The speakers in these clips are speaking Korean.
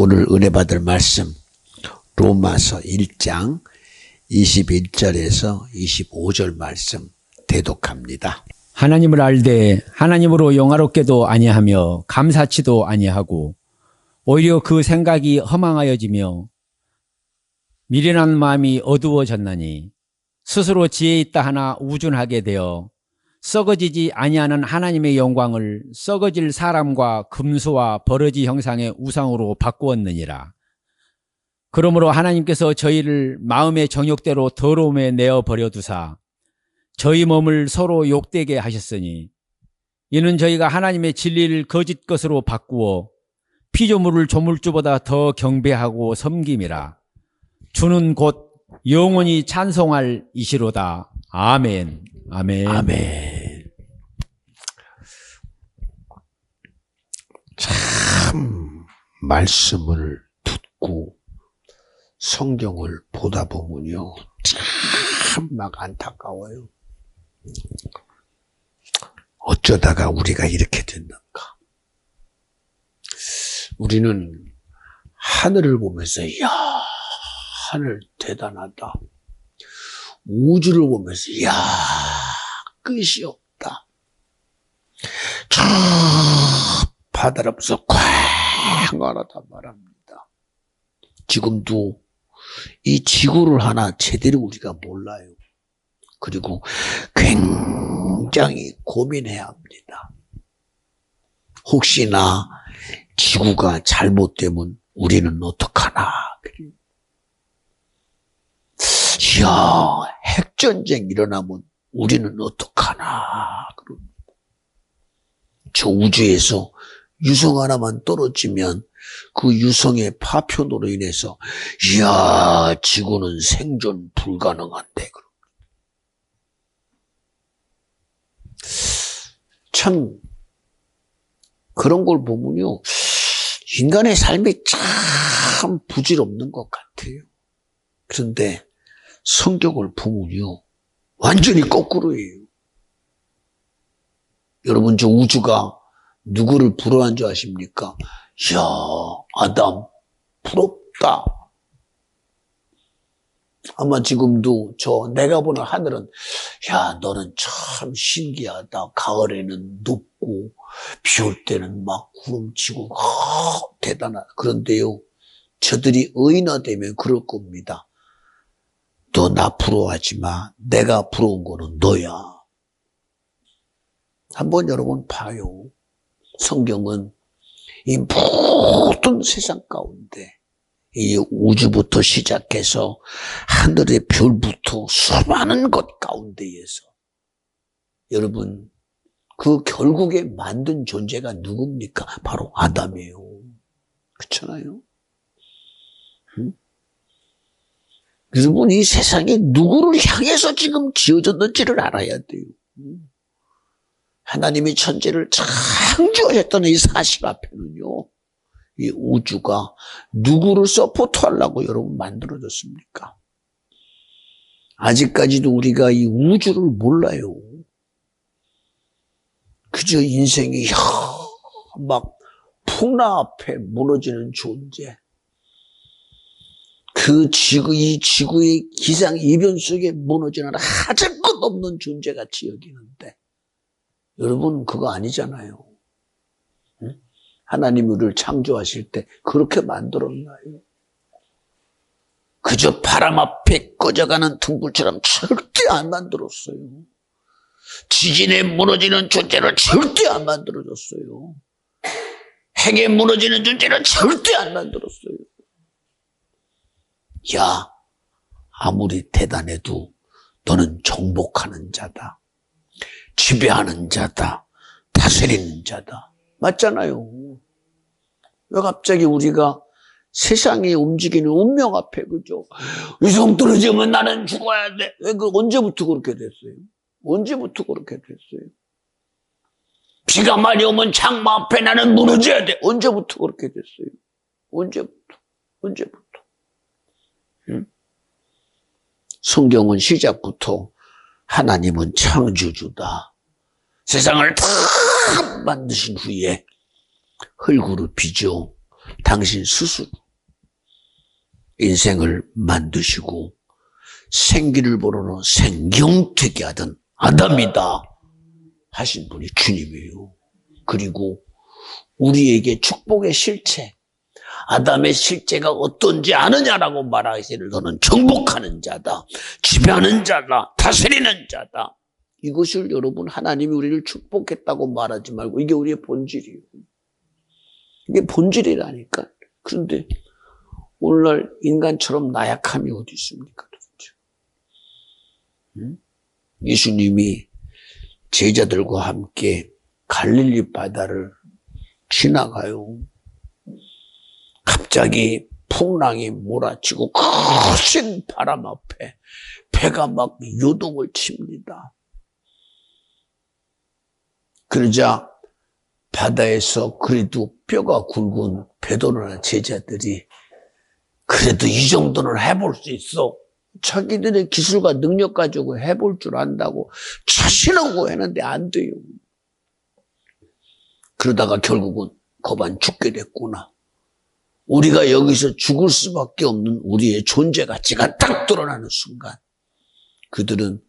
오늘 은혜 받을 말씀 로마서 1장 21절에서 25절 말씀 대독합니다. 하나님을 알되 하나님으로 영화롭게도 아니하며 감사치도 아니하고 오히려 그 생각이 허망하여지며 미련한 마음이 어두워졌나니 스스로 지혜 있다 하나 우준하게 되어 썩어지지 아니하는 하나님의 영광을 썩어질 사람과 금수와 버러지 형상의 우상으로 바꾸었느니라. 그러므로 하나님께서 저희를 마음의 정욕대로 더러움에 내어버려 두사 저희 몸을 서로 욕되게 하셨으니 이는 저희가 하나님의 진리를 거짓 것으로 바꾸어 피조물을 조물주보다 더 경배하고 섬김이라. 주는 곧 영원히 찬송할 이시로다. 아멘. 아멘. 아멘. 참 말씀을 듣고 성경을 보다 보면요, 참 막 안타까워요. 어쩌다가 우리가 이렇게 됐는가? 우리는 하늘을 보면서 이야, 하늘 대단하다. 우주를 보면서 이야, 끝이 없다. 저 바다를 보면서 꽝하다 말합니다. 지금도 이 지구를 하나 제대로 우리가 몰라요. 그리고 굉장히 고민해야 합니다. 혹시나 지구가 잘못되면 우리는 어떡하나. 이야, 핵전쟁 일어나면 우리는 어떡하나. 저 우주에서 유성 하나만 떨어지면 그 유성의 파편으로 인해서 이야, 지구는 생존 불가능한데. 참 그런 걸 보면요, 인간의 삶이 참 부질없는 것 같아요. 그런데 성경을 보면요, 완전히 거꾸로예요. 여러분, 저 우주가 누구를 부러워한 줄 아십니까? 이야, 아담 부럽다. 아마 지금도 내가 보는 하늘은 야, 너는 참 신기하다. 가을에는 높고 비 올 때는 막 구름치고 대단하다. 그런데요, 저들이 의인화되면 그럴 겁니다. 너 나 부러워하지 마. 내가 부러운 거는 너야. 한번 여러분 봐요. 성경은 이 모든 세상 가운데 이 우주부터 시작해서 하늘의 별부터 수많은 것 가운데에서 여러분, 그 결국에 만든 존재가 누굽니까? 바로 아담이에요. 그렇잖아요? 여러분, 이 세상에 누구를 향해서 지금 지어졌는지를 알아야 돼요. 하나님이 천지를 창조하셨다는 이 사실 앞에는요, 이 우주가 누구를 서포트하려고 여러분 만들어졌습니까? 아직까지도 우리가 이 우주를 몰라요. 그저 인생이 막 풍랑 앞에 무너지는 존재. 그 이 지구의 기상이변 속에 무너지는 하찮 것 없는 존재같이 여기는데, 여러분 그거 아니잖아요. 하나님이 우리를 창조하실 때 그렇게 만들었나요? 그저 바람 앞에 꺼져가는 등불처럼 절대 안 만들었어요. 지진에 무너지는 존재를 절대 안 만들어줬어요. 핵에 무너지는 존재를 절대 안 만들었어요. 야, 아무리 대단해도 너는 정복하는 자다. 지배하는 자다. 다스리는 자다. 맞잖아요. 왜 갑자기 우리가 세상이 움직이는 운명 앞에, 그죠? 위성 떨어지면 나는 죽어야 돼. 왜 언제부터 그렇게 됐어요? 언제부터 그렇게 됐어요? 비가 많이 오면 장마 앞에 나는 무너져야 돼. 언제부터 그렇게 됐어요? 언제부터? 응? 성경은 시작부터 하나님은 창조주다. 세상을 다 만드신 후에 흙으로 빚어 당신 스스로 인생을 만드시고 생기를 보러는 생경되게 하던 아담이다 하신 분이 주님이에요. 그리고 우리에게 축복의 실체, 아담의 실제가 어떤지 아느냐라고 말하기를 너는 정복하는 자다, 지배하는 자다, 다스리는 자다. 이것을 여러분 하나님이 우리를 축복했다고 말하지 말고 이게 우리의 본질이에요. 이게 본질이라니까. 그런데 오늘날 인간처럼 나약함이 어디 있습니까? 도대체? 예수님이 제자들과 함께 갈릴리 바다를 지나가요. 갑자기 풍랑이 몰아치고 거센 바람 앞에 배가 막 요동을 칩니다. 그러자 바다에서 그래도 뼈가 굵은 베드로나 제자들이 그래도 이 정도는 해볼 수 있어. 자기들의 기술과 능력 가지고 해볼 줄 안다고 자신하고 했는데 안 돼요. 그러다가 결국은 거반 죽게 됐구나. 우리가 여기서 죽을 수밖에 없는 우리의 존재 가치가 딱 드러나는 순간 그들은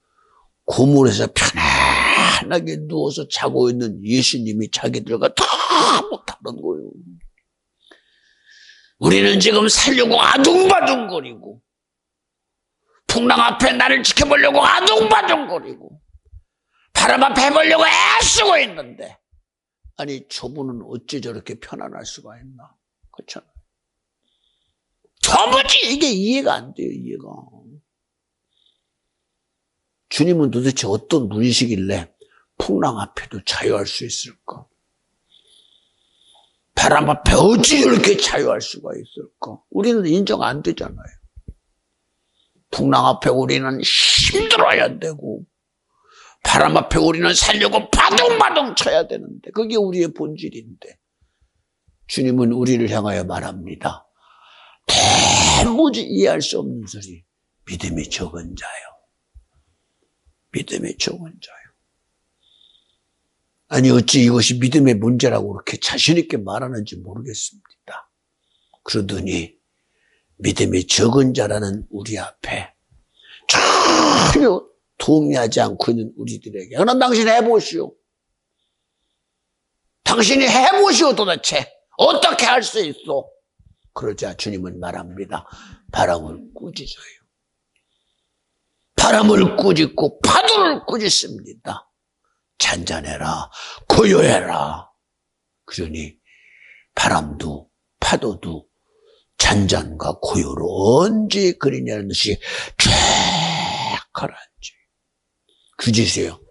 고물에서 편안하게 누워서 자고 있는 예수님이 자기들과 다 못하는 거예요. 우리는 지금 살려고 아둥바둥거리고 풍랑 앞에 나를 지켜보려고 아둥바둥거리고 바람 앞에 해보려고 애쓰고 있는데 아니 저분은 어찌 저렇게 편안할 수가 있나. 그렇잖아요. 도무지 이게 이해가 안 돼요. 이해가. 주님은 도대체 어떤 분이시길래 풍랑 앞에도 자유할 수 있을까? 바람 앞에 어찌 이렇게 자유할 수가 있을까? 우리는 인정 안 되잖아요. 풍랑 앞에 우리는 힘들어야 되고 바람 앞에 우리는 살려고 바둥바둥 쳐야 되는데 그게 우리의 본질인데 주님은 우리를 향하여 말합니다. 도무지 이해할 수 없는 소리. 믿음이 적은 자요. 믿음이 적은 자요. 아니 어찌 이것이 믿음의 문제라고 그렇게 자신 있게 말하는지 모르겠습니다. 그러더니 믿음이 적은 자라는 우리 앞에 전혀 동의하지 않고 있는 우리들에게 그럼 당신 해보시오. 당신이 해보시오. 도대체 어떻게 할 수 있어? 그러자 주님은 말합니다. 바람을 꾸짖어요. 바람을 꾸짖고 파도를 꾸짖습니다. 잔잔해라, 고요해라. 그러니 바람도 파도도 잔잔과 고요로 언제 그리냐는 듯이 쫙 가라앉아요. 꾸짖으세요.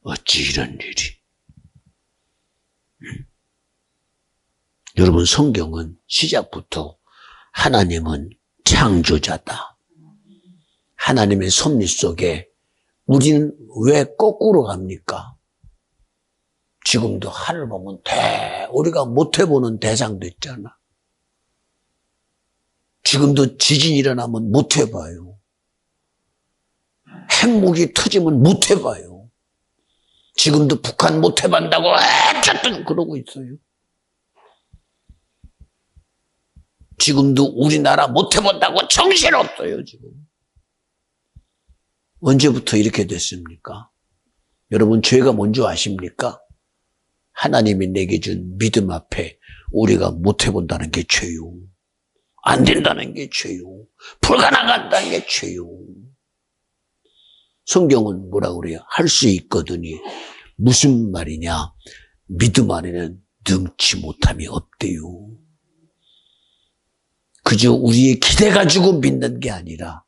어찌 이런 일이. 여러분 성경은 시작부터 하나님은 창조자다. 하나님의 섭리 속에 우리는 왜 거꾸로 갑니까? 지금도 하늘 보면 우리가 못 해보는 대상도 있잖아. 지금도 지진이 일어나면 못 해봐요. 핵무기 터지면 못 해봐요. 지금도 북한 못 해본다고 어쨌든 그러고 있어요. 지금도 우리나라 못 해본다고 정신없어요. 지금. 언제부터 이렇게 됐습니까? 여러분 죄가 뭔지 아십니까? 하나님이 내게 준 믿음 앞에 우리가 못 해본다는 게 죄요. 안 된다는 게 죄요. 불가능하다는 게 죄요. 성경은 뭐라 그래요? 할 수 있거든이 무슨 말이냐? 믿음 안에는 능치 못함이 없대요. 그저 우리의 기대 가지고 믿는 게 아니라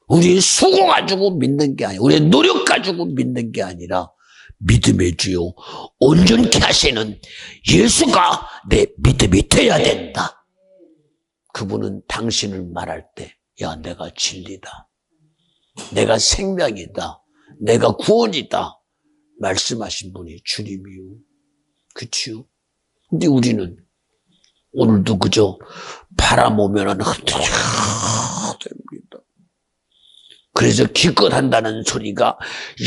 우리의 수고 가지고 믿는 게 아니라 우리의 노력 가지고 믿는 게 아니라 믿음의 주요 온전케 하시는 예수가 내 믿음이 돼야 된다. 그분은 당신을 말할 때 야 내가 진리다. 내가 생명이다. 내가 구원이다. 말씀하신 분이 주님이요. 그치요? 근데 우리는 오늘도 그저 바람 오면은 흔들려 됩니다. 그래서 기껏 한다는 소리가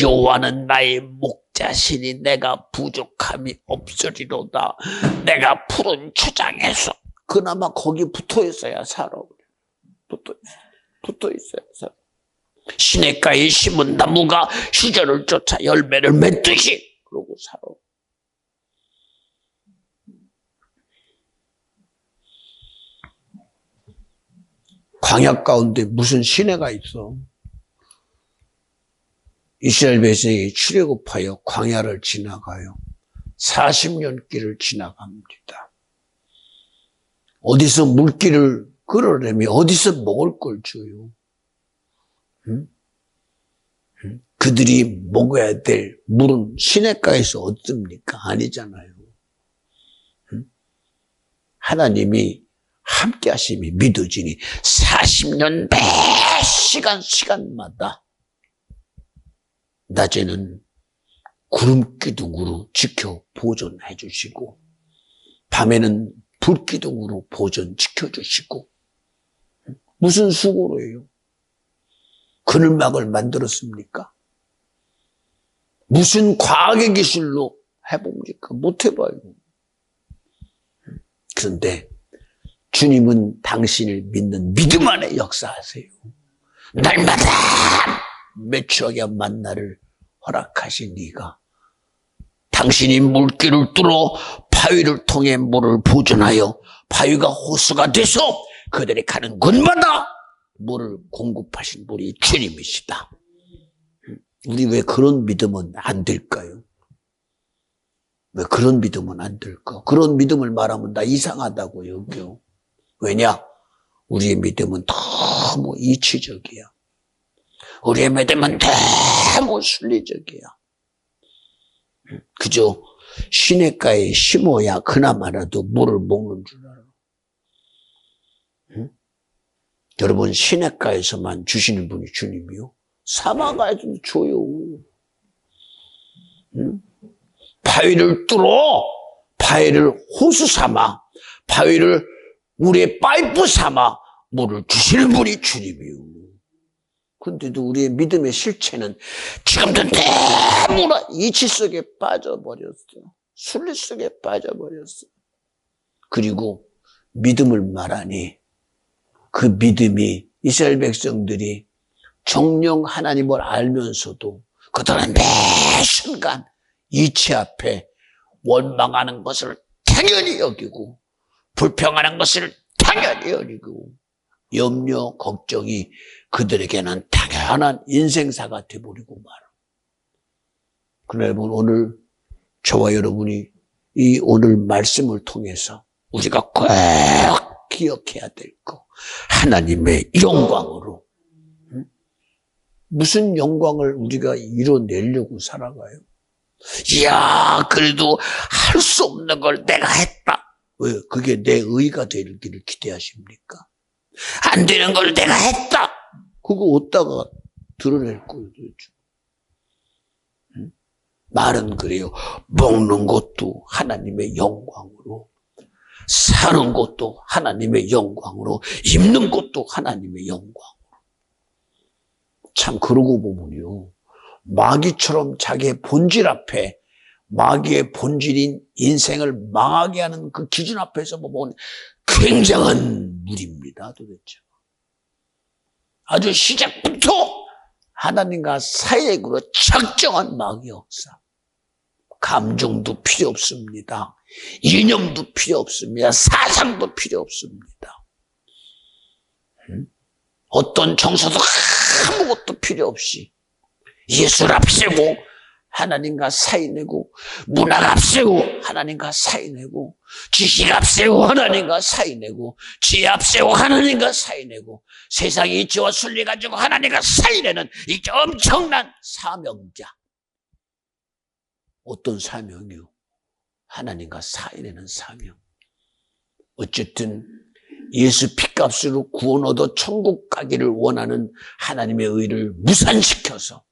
여호와는 나의 목자 자신이 내가 부족함이 없으리로다. 내가 푸른 초장에서 그나마 거기 붙어 있어야 살아. 붙어 있어야 살아. 시냇가에 심은 나무가 시절을 쫓아 열매를 맺듯이 그러고 살아. 광야 가운데 무슨 시내가 있어? 이스라엘 백성이 출애굽하여 광야를 지나가요. 40년 길을 지나갑니다. 어디서 물길을 끌어내며 어디서 먹을 걸 줘요? 응? 그들이 먹어야 될 물은 시냇가에서 얻습니까? 아니잖아요. 응? 하나님이 함께 하심이 믿어지니 40년 매 시간마다 낮에는 구름 기둥으로 지켜 보존해 주시고 밤에는 불 기둥으로 보존 지켜주시고 무슨 수고로 해요? 그늘막을 만들었습니까? 무슨 과학의 기술로 해봅니까? 못 해봐요. 그런데 주님은 당신을 믿는 믿음 안에 역사하세요. 날마다 매추하게 만나를 허락하신 이가 당신이 물길을 뚫어 바위를 통해 물을 보존하여 바위가 호수가 돼서 그들이 가는 곳마다 물을 공급하신 분이 주님이시다. 우리 왜 그런 믿음은 안 될까요? 왜 그런 믿음은 안 될까? 그런 믿음을 말하면 나 이상하다고 여겨. 왜냐? 우리의 믿음은 너무 이치적이야. 우리의 믿음은 너무 순리적이야. 그저 시냇가에 심어야 그나마라도 물을 먹는 줄 알아. 응? 여러분, 시냇가에서만 주시는 분이 주님이요? 사막에도 줘요. 응? 바위를 뚫어 바위를 호수 삼아 바위를 우리의 파이프 삼아 물을 주시는 분이 주님이요. 그런데도 우리의 믿음의 실체는 지금도 너무나 이치 속에 빠져버렸어. 순리 속에 빠져버렸어. 그리고 믿음을 말하니 그 믿음이 이스라엘 백성들이 정령 하나님을 알면서도 그들은 매 순간 이치 앞에 원망하는 것을 당연히 여기고 불평하는 것을 당연히 여기고 염려, 걱정이 그들에게는 당연한 인생사가 되어버리고 말아. 그러나 여러분, 오늘 저와 여러분이 이 오늘 말씀을 통해서 우리가 꼭 기억해야 될 거, 하나님의 영광으로. 무슨 영광을 우리가 이뤄내려고 살아가요? 이야, 그래도 할 수 없는 걸 내가 했다. 왜? 그게 내 의가 되기를 기대하십니까? 안 되는 걸 내가 했다. 그거 어디다가 드러낼 거예요, 도대체. 말은 그래요. 먹는 것도 하나님의 영광으로, 사는 것도 하나님의 영광으로, 입는 것도 하나님의 영광으로. 참 그러고 보면요, 마귀처럼 자기의 본질 앞에 마귀의 본질인 인생을 망하게 하는 그 기준 앞에서 보면 굉장한 무리입니다, 도대체. 아주 시작부터 하나님과 사이로 작정한 마귀 역사. 감정도 필요 없습니다. 이념도 필요 없습니다. 사상도 필요 없습니다. 어떤 정서도 아무것도 필요 없이 예술 앞세고 하나님과 사이내고, 문학 앞세고 하나님과 사이내고, 지식 앞세고 하나님과 사이내고, 지혜 앞세고 하나님과 사이내고, 세상의 이치와 순리 가지고 하나님과 사이내는 이 엄청난 사명자. 어떤 사명이요? 하나님과 사이내는 사명. 어쨌든 예수 피값으로 구원 얻어 천국 가기를 원하는 하나님의 의를 무산시켜서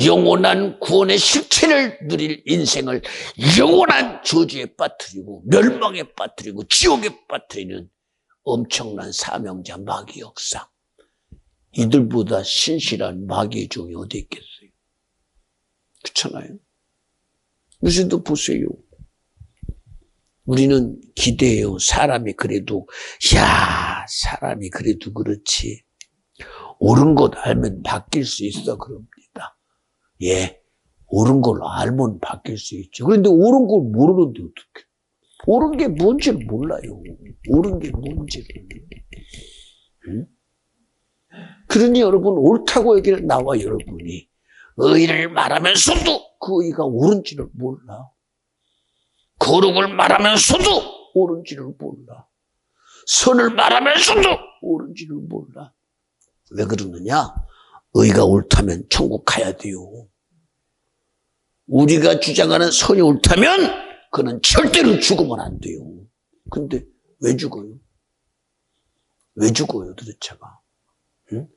영원한 구원의 실체를 누릴 인생을 영원한 저주에 빠뜨리고 멸망에 빠뜨리고 지옥에 빠뜨리는 엄청난 사명자 마귀 역사. 이들보다 신실한 마귀의 종이 어디 있겠어요? 그렇잖아요. 요새도 보세요. 우리는 기대해요. 사람이 그래도 그렇지. 옳은 것 알면 바뀔 수 있어 그럽니다. 예, 옳은 걸 알면 바뀔 수 있죠. 그런데 옳은 걸 모르는데 어떡해. 옳은 게 뭔지를 몰라요. 옳은 게 뭔지를. 응? 그러니 여러분, 옳다고 얘기는 나와 여러분이 의를 말하면서도 그 의가 옳은지를 몰라. 거룩을 말하면서도 옳은지를 몰라. 선을 말하면서도 옳은지를 몰라. 왜 그러느냐? 의가 옳다면 천국 가야 돼요. 우리가 주장하는 선이 옳다면 그는 절대로 죽으면 안 돼요. 근데 왜 죽어요? 왜 죽어요 도대체가? 응?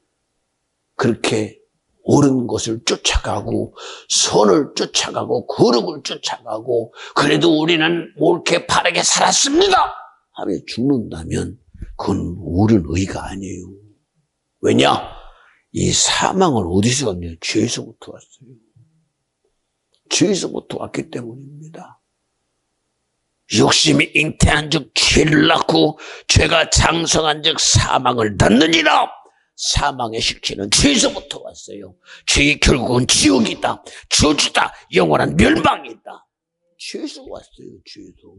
그렇게 옳은 것을 쫓아가고 선을 쫓아가고 거룩을 쫓아가고 그래도 우리는 옳게 바르게 살았습니다 하며 죽는다면 그건 옳은 의가 아니에요. 왜냐? 이 사망은 어디서 왔냐면 죄에서부터 왔어요. 죄에서부터 왔기 때문입니다. 욕심이 잉태한 즉 죄를 낳고 죄가 장성한 즉 사망을 낳느니라. 사망의 실체는 죄에서부터 왔어요. 죄의 결국은 지옥이다, 저주다, 영원한 멸망이다. 죄에서 왔어요. 죄에서.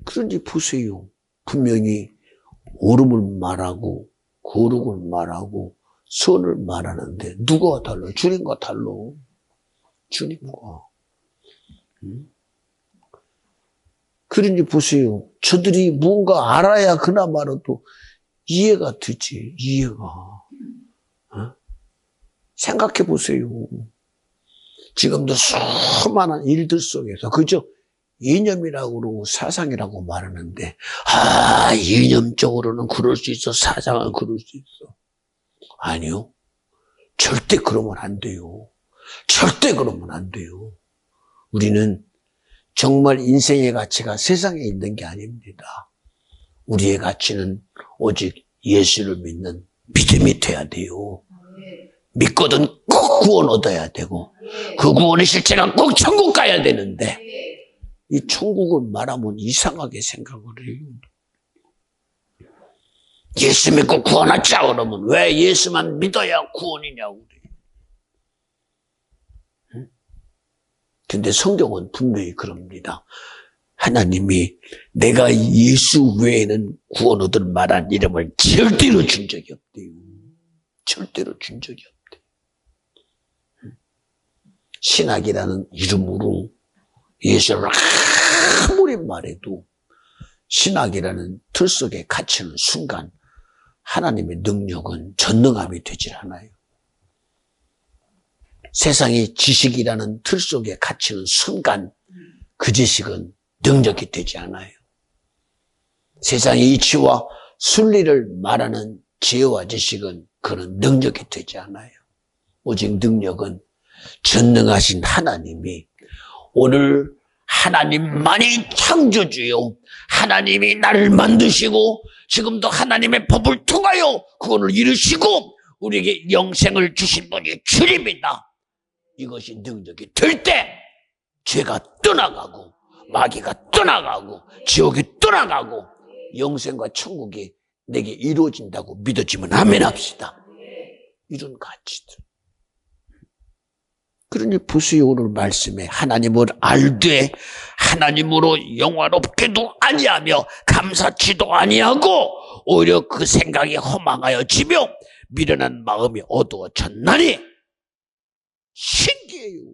그런지 보세요. 분명히 옳음을 말하고 거룩을 말하고 선을 말하는데 누가 달라? 주님과 달라. 주님과. 그러니 보세요. 저들이 뭔가 알아야 그나마라도 이해가 되지. 이해가. 생각해 보세요. 지금도 수많은 일들 속에서 그저 이념이라고 그러고 사상이라고 말하는데 이념적으로는 그럴 수 있어. 사상은 그럴 수 있어. 아니요. 절대 그러면 안 돼요. 절대 그러면 안 돼요. 우리는 정말 인생의 가치가 세상에 있는 게 아닙니다. 우리의 가치는 오직 예수를 믿는 믿음이 돼야 돼요. 믿거든 꼭 구원 얻어야 되고 그 구원의 실체가 꼭 천국 가야 되는데 이 천국을 말하면 이상하게 생각을 해요. 예수 믿고 구원하자 그러면 왜 예수만 믿어야 구원이냐고 그래요. 근데 성경은 분명히 그럽니다. 하나님이 내가 예수 외에는 구원 얻을 만한 이름을 절대로 준 적이 없대요. 절대로 준 적이 없대요. 신학이라는 이름으로 예수를 아무리 말해도 신학이라는 틀 속에 갇히는 순간 하나님의 능력은 전능함이 되질 않아요. 세상의 지식이라는 틀 속에 갇히는 순간 그 지식은 능력이 되지 않아요. 세상의 이치와 순리를 말하는 지혜와 지식은 그런 능력이 되지 않아요. 오직 능력은 전능하신 하나님이 오늘 하나님만이 창조주요. 하나님이 나를 만드시고 지금도 하나님의 법을 통하여 그것을 이루시고 우리에게 영생을 주신 분이 주님이다. 이것이 능력이 될 때 죄가 떠나가고 마귀가 떠나가고 지옥이 떠나가고 영생과 천국이 내게 이루어진다고 믿어지면 아멘 합시다. 이런 가치들. 그러니 보세요. 오늘 말씀에 하나님을 알되 하나님으로 영화롭게도 아니하며 감사치도 아니하고 오히려 그 생각이 허망하여지며 미련한 마음이 어두워졌나니 신기해요.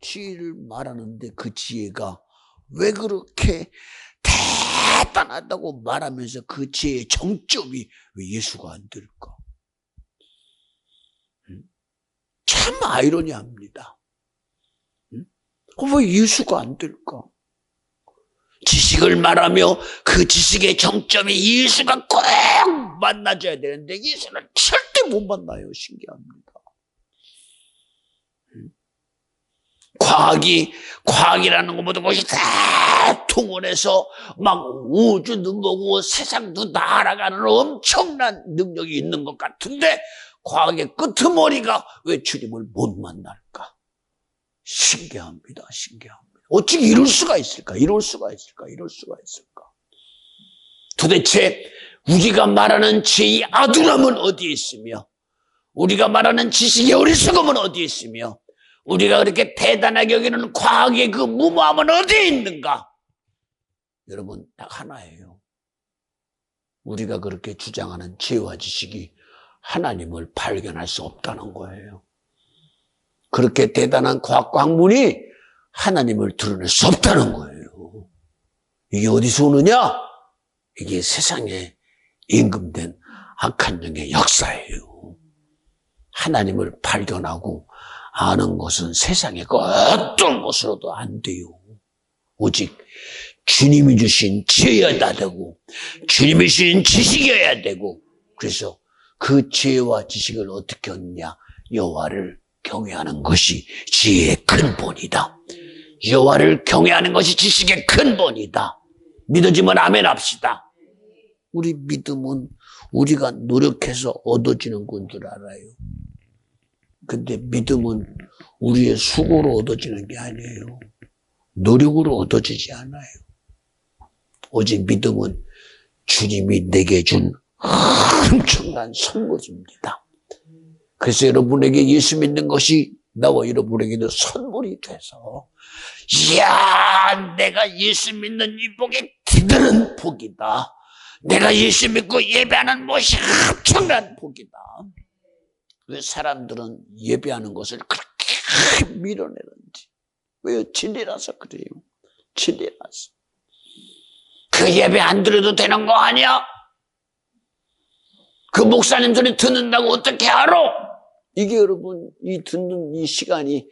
지혜를 말하는데 그 지혜가 왜 그렇게 대단하다고 말하면서 그 지혜의 정점이 왜 예수가 안 될까? 참 아이러니합니다. 왜 예수가 안 될까? 지식을 말하며 그 지식의 정점이 예수가 꼭 만나줘야 되는데 예수는 절대 못 만나요. 신기합니다. 과학이라는 것 모든 것이 다 통원해서 막 우주도 보고 세상도 다 알아가는 엄청난 능력이 있는 것 같은데 과학의 끄트머리가 왜 주님을 못 만날까? 신기합니다. 어찌 이럴 수가 있을까? 도대체 우리가 말하는 죄의 아둔함은 어디에 있으며 우리가 말하는 지식의 어리석음은 어디에 있으며 우리가 그렇게 대단하게 여기는 과학의 그 무모함은 어디에 있는가? 여러분 딱 하나예요. 우리가 그렇게 주장하는 죄와 지식이 하나님을 발견할 수 없다는 거예요. 그렇게 대단한 과학과 학문이 하나님을 드러낼 수 없다는 거예요. 이게 어디서 오느냐? 이게 세상에 임금된 악한 영의 역사예요. 하나님을 발견하고 아는 것은 세상의 그 어떤 것으로도 안 돼요. 오직 주님이 주신 지혜여야 되고 주님이 주신 지식이어야 되고 그래서 그 지혜와 지식을 어떻게 얻느냐? 여호와를 경외하는 것이 지혜의 근본이다. 여호와를 경외하는 것이 지식의 근본이다. 믿어지면 아멘 합시다. 우리 믿음은 우리가 노력해서 얻어지는 건 줄 알아요. 근데 믿음은 우리의 수고로 얻어지는 게 아니에요. 노력으로 얻어지지 않아요. 오직 믿음은 주님이 내게 준 엄청난 선물입니다. 그래서 여러분에게 예수 믿는 것이 나와 여러분에게도 선물이 돼서 이야 내가 예수 믿는 이 복이 대단한 복이다. 내가 예수 믿고 예배하는 것이 엄청난 복이다. 왜 사람들은 예배하는 것을 그렇게 밀어내는지. 왜요? 진리라서 그래요. 진리라서. 그 예배 안 들어도 되는 거 아니야? 그 목사님 소리 듣는다고 어떻게 알아? 이게 여러분 이 듣는 이 시간이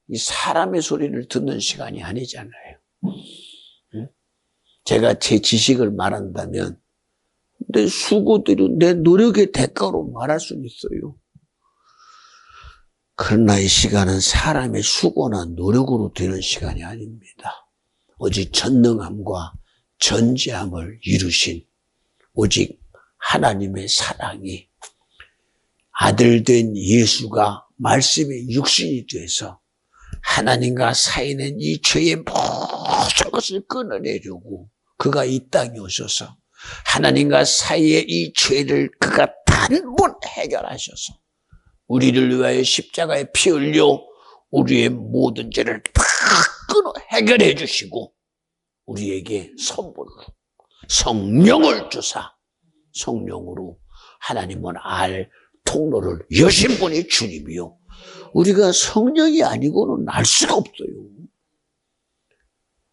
이 사람의 소리를 듣는 시간이 아니잖아요. 제가 제 지식을 말한다면 내 수고대로 내 노력의 대가로 말할 수는 있어요. 그러나 이 시간은 사람의 수고나 노력으로 되는 시간이 아닙니다. 오직 전능함과 전지함을 이루신 오직 하나님의 사랑이 아들된 예수가 말씀의 육신이 돼서 하나님과 사이는 이 죄의 모든 것을 끊어내려고 그가 이 땅에 오셔서 하나님과 사이의 이 죄를 그가 단번 해결하셔서 우리를 위하여 십자가에 피 흘려 우리의 모든 죄를 다 끊어 해결해 주시고 우리에게 선물로 성령을 주사 성령으로 하나님은 알 통로를 여신 분이 주님이요. 우리가 성령이 아니고는 알 수가 없어요.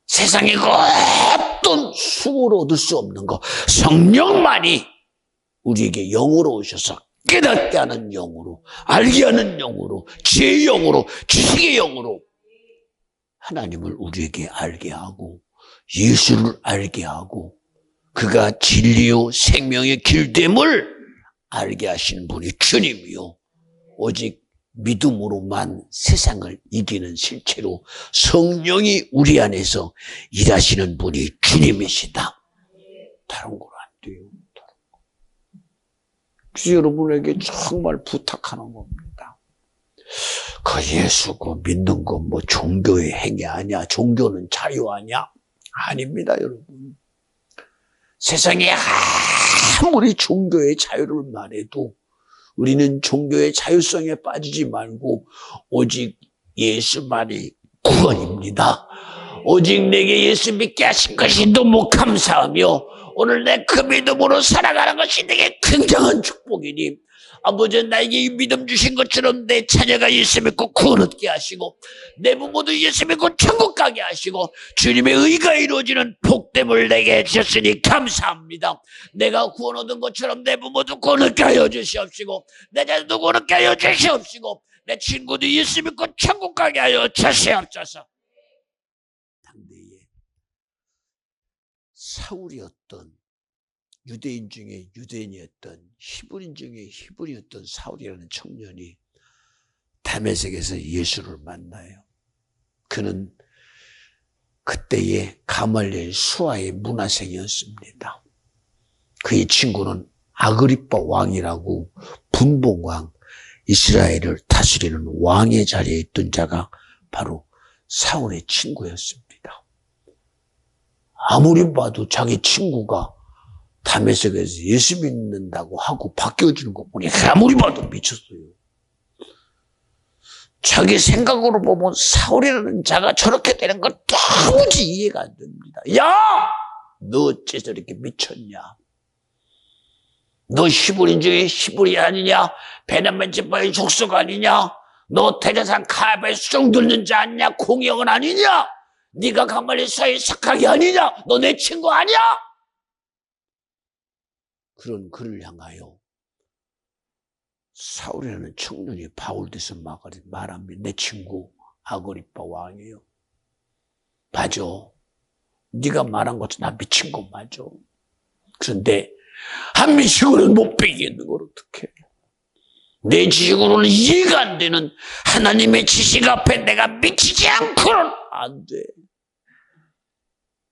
세상에 그 어떤 수고로 얻을 수 없는 거 성령만이 우리에게 영으로 오셔서 깨닫게 하는 영으로 알게 하는 영으로 지혜의 영으로 지식의 영으로 하나님을 우리에게 알게 하고 예수를 알게 하고 그가 진리요 생명의 길됨을 알게 하시는 분이 주님이요. 오직 믿음으로만 세상을 이기는 실체로 성령이 우리 안에서 일하시는 분이 주님이시다. 다른 건 안 돼요. 그래서 여러분에게 정말 부탁하는 겁니다. 그 예수 그 믿는 건 뭐 종교의 행위 아니야. 종교는 자유 아니야. 아닙니다, 여러분. 세상에 아무리 종교의 자유를 말해도 우리는 종교의 자유성에 빠지지 말고 오직 예수만이 구원입니다. 오직 내게 예수 믿게 하신 것이 너무 감사하며 오늘 내 그 믿음으로 살아가는 것이 내게 굉장한 축복이니 아버지 나에게 이 믿음 주신 것처럼 내 자녀가 예수 믿고 구원 얻게 하시고 내 부모도 예수 믿고 천국 가게 하시고 주님의 의가 이루어지는 복됨을 내게 주셨으니 감사합니다. 내가 구원 얻은 것처럼 내 부모도 구원 얻게 하여 주시옵시고 내 자녀도 구원 얻게 하여 주시옵시고 내 친구도 예수 믿고 천국 가게 하여 주시옵소서. 당대에 사울이었던 유대인 중에 유대인이었던 히브리인 중에 히브리였던 사울이라는 청년이 다메섹에서 예수를 만나요. 그는 그때의 가말리엘 수하의 문화생이었습니다. 그의 친구는 아그리빠 왕이라고 분봉왕, 이스라엘을 다스리는 왕의 자리에 있던 자가 바로 사울의 친구였습니다. 아무리 봐도 자기 친구가 다메섹에서 예수 믿는다고 하고 바뀌어지는 거 보니 아무리 봐도 미쳤어요. 자기 생각으로 보면 사울이라는 자가 저렇게 되는 건 도무지 이해가 안 됩니다. 야! 너 어째 저렇게 미쳤냐? 너 히브리 중에 히브리 아니냐? 베냐민 지파의 족속 아니냐? 너 대제사장 가야바의 수종 듣는 자 아니냐? 공영은 아니냐? 네가 가말리엘 수하의 석학이 아니냐? 너 내 친구 아니야? 그런 그를 향하여 사울이라는 청년이 바울대서 말합니다. 내 친구 아그리빠 왕이에요. 맞아. 네가 말한 것도 나 미친 거 맞아. 그런데 한 미치고는 못 베기는 걸 어떡해. 내 지식으로는 이해가 안 되는 하나님의 지식 앞에 내가 미치지 않고는 안 돼.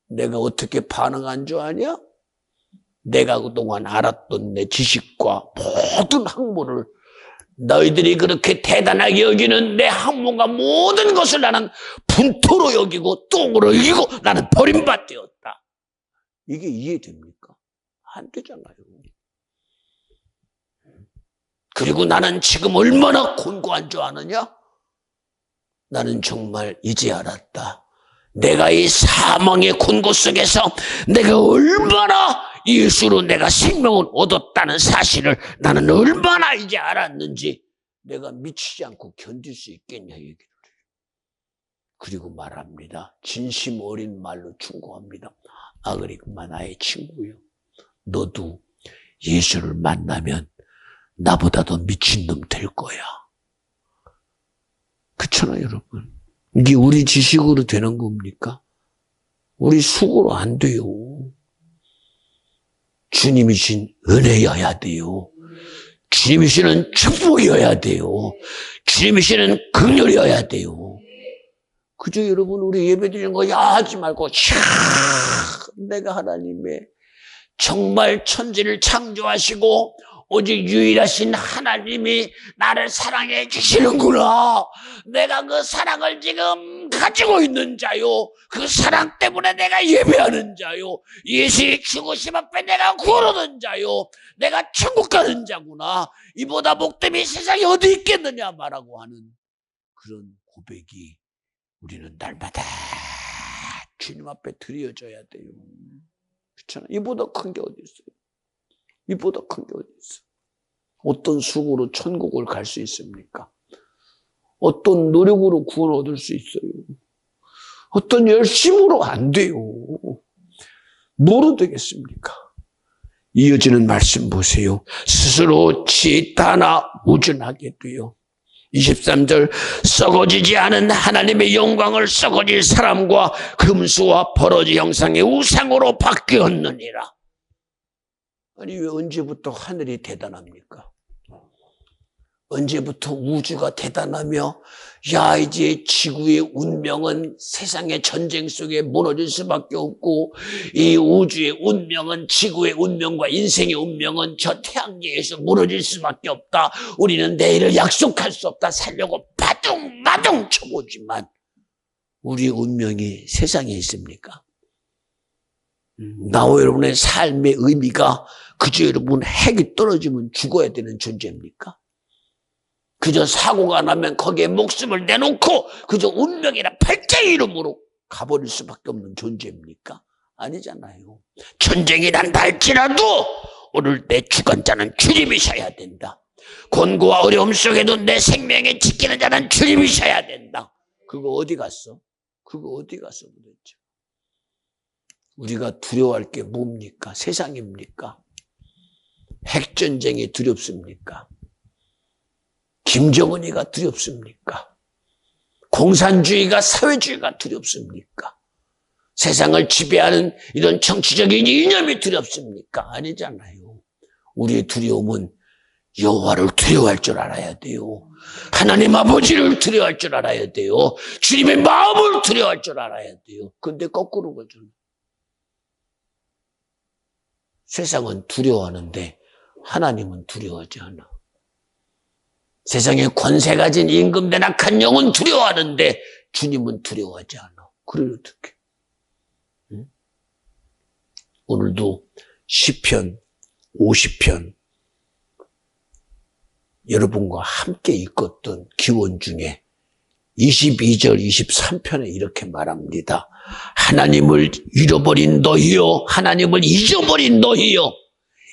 내가 어떻게 반응한 줄 아냐? 내가 그동안 알았던 내 지식과 모든 학문을 너희들이 그렇게 대단하게 여기는 내 학문과 모든 것을 나는 분토로 여기고 똥으로 여기고 나는 버림받되었다. 이게 이해됩니까? 안 되잖아요. 그리고 나는 지금 얼마나 곤고한 줄 아느냐? 나는 정말 이제 알았다. 내가 이 사망의 곤고 속에서 내가 얼마나 예수로 내가 생명을 얻었다는 사실을 나는 얼마나 이제 알았는지 내가 미치지 않고 견딜 수 있겠냐 얘기를 해요. 그리고 말합니다. 진심 어린 말로 충고합니다. 아그리빠 나의 친구요. 너도 예수를 만나면 나보다 더 미친놈 될 거야. 그렇잖아요, 여러분. 이게 우리 지식으로 되는 겁니까? 우리 수고로 안 돼요. 주님이 주신 은혜여야 돼요. 주님이 주시는 축복이어야 돼요. 주님이 주시는 긍휼이어야 돼요. 그저 여러분 우리 예배드리는 거 야하지 말고 내가 하나님의 정말 천지를 창조하시고 오직 유일하신 하나님이 나를 사랑해 주시는구나. 내가 그 사랑을 지금 가지고 있는 자요. 그 사랑 때문에 내가 예배하는 자요. 예수의 죽으심 앞에 내가 구원 얻은 자요. 내가 천국 가는 자구나. 이보다 복됨이 세상에 어디 있겠느냐 말하고 하는 그런 고백이 우리는 날마다 주님 앞에 드려져야 돼요. 그렇잖아요. 이보다 큰 게 어디 있어요? 이보다 큰 게 어디 있어요? 어떤 수고로 천국을 갈 수 있습니까? 어떤 노력으로 구원 얻을 수 있어요? 어떤 열심으로 안 돼요. 뭐로 되겠습니까? 이어지는 말씀 보세요. 스스로 지혜 따나 우준하게 돼요. 23절 썩어지지 않은 하나님의 영광을 썩어질 사람과 금수와 버러지 형상의 우상으로 바뀌었느니라. 아니 왜 언제부터 하늘이 대단합니까? 언제부터 우주가 대단하며 야 이제 지구의 운명은 세상의 전쟁 속에 무너질 수밖에 없고 이 우주의 운명은 지구의 운명과 인생의 운명은 저 태양계에서 무너질 수밖에 없다. 우리는 내일을 약속할 수 없다. 살려고 마둥마둥 쳐보지만 우리 운명이 세상에 있습니까? 나와 여러분의 삶의 의미가 그저 여러분 핵이 떨어지면 죽어야 되는 존재입니까? 그저 사고가 나면 거기에 목숨을 내놓고 그저 운명이나 팔자의 이름으로 가버릴 수밖에 없는 존재입니까? 아니잖아요. 전쟁이 난다 할지라도 오늘 내 주관자는 주님이셔야 된다. 곤고와 어려움 속에도 내 생명에 지키는 자는 주님이셔야 된다. 그거 어디 갔어? 그거 어디 갔어 도대체? 우리가 두려워할 게 뭡니까? 세상입니까? 핵전쟁이 두렵습니까? 김정은이가 두렵습니까? 공산주의가 사회주의가 두렵습니까? 세상을 지배하는 이런 정치적인 이념이 두렵습니까? 아니잖아요. 우리의 두려움은 여호와를 두려워할 줄 알아야 돼요. 하나님 아버지를 두려워할 줄 알아야 돼요. 주님의 마음을 두려워할 줄 알아야 돼요. 근데 거꾸로 거죠. 세상은 두려워하는데 하나님은 두려워하지 않아. 세상에 권세 가진 임금된 악한 영은 두려워하는데 주님은 두려워하지 않아. 그래 어떡해? 응? 오늘도 시편 50편 여러분과 함께 읽었던 기원 중에 22절 23편에 이렇게 말합니다. 하나님을 잃어버린 너희여, 하나님을 잊어버린 너희여,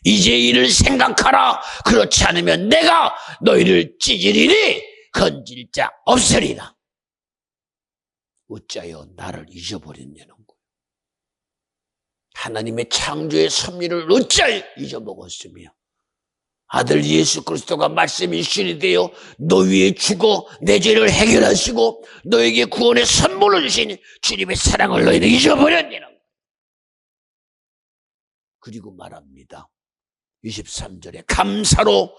이제 이를 생각하라. 그렇지 않으면 내가 너희를 찢으리니 건질 자 없으리라. 어찌하여 나를 잊어버렸냐는 거예요. 하나님의 창조의 섭리를 어찌하여 잊어먹었으며 아들 예수 그리스도가 말씀이 신이 되어 너희의 죽어 내 죄를 해결하시고 너에게 구원의 선물을 주신 주님의 사랑을 너희는 잊어버렸냐는 거예요. 그리고 말합니다. 23절에 감사로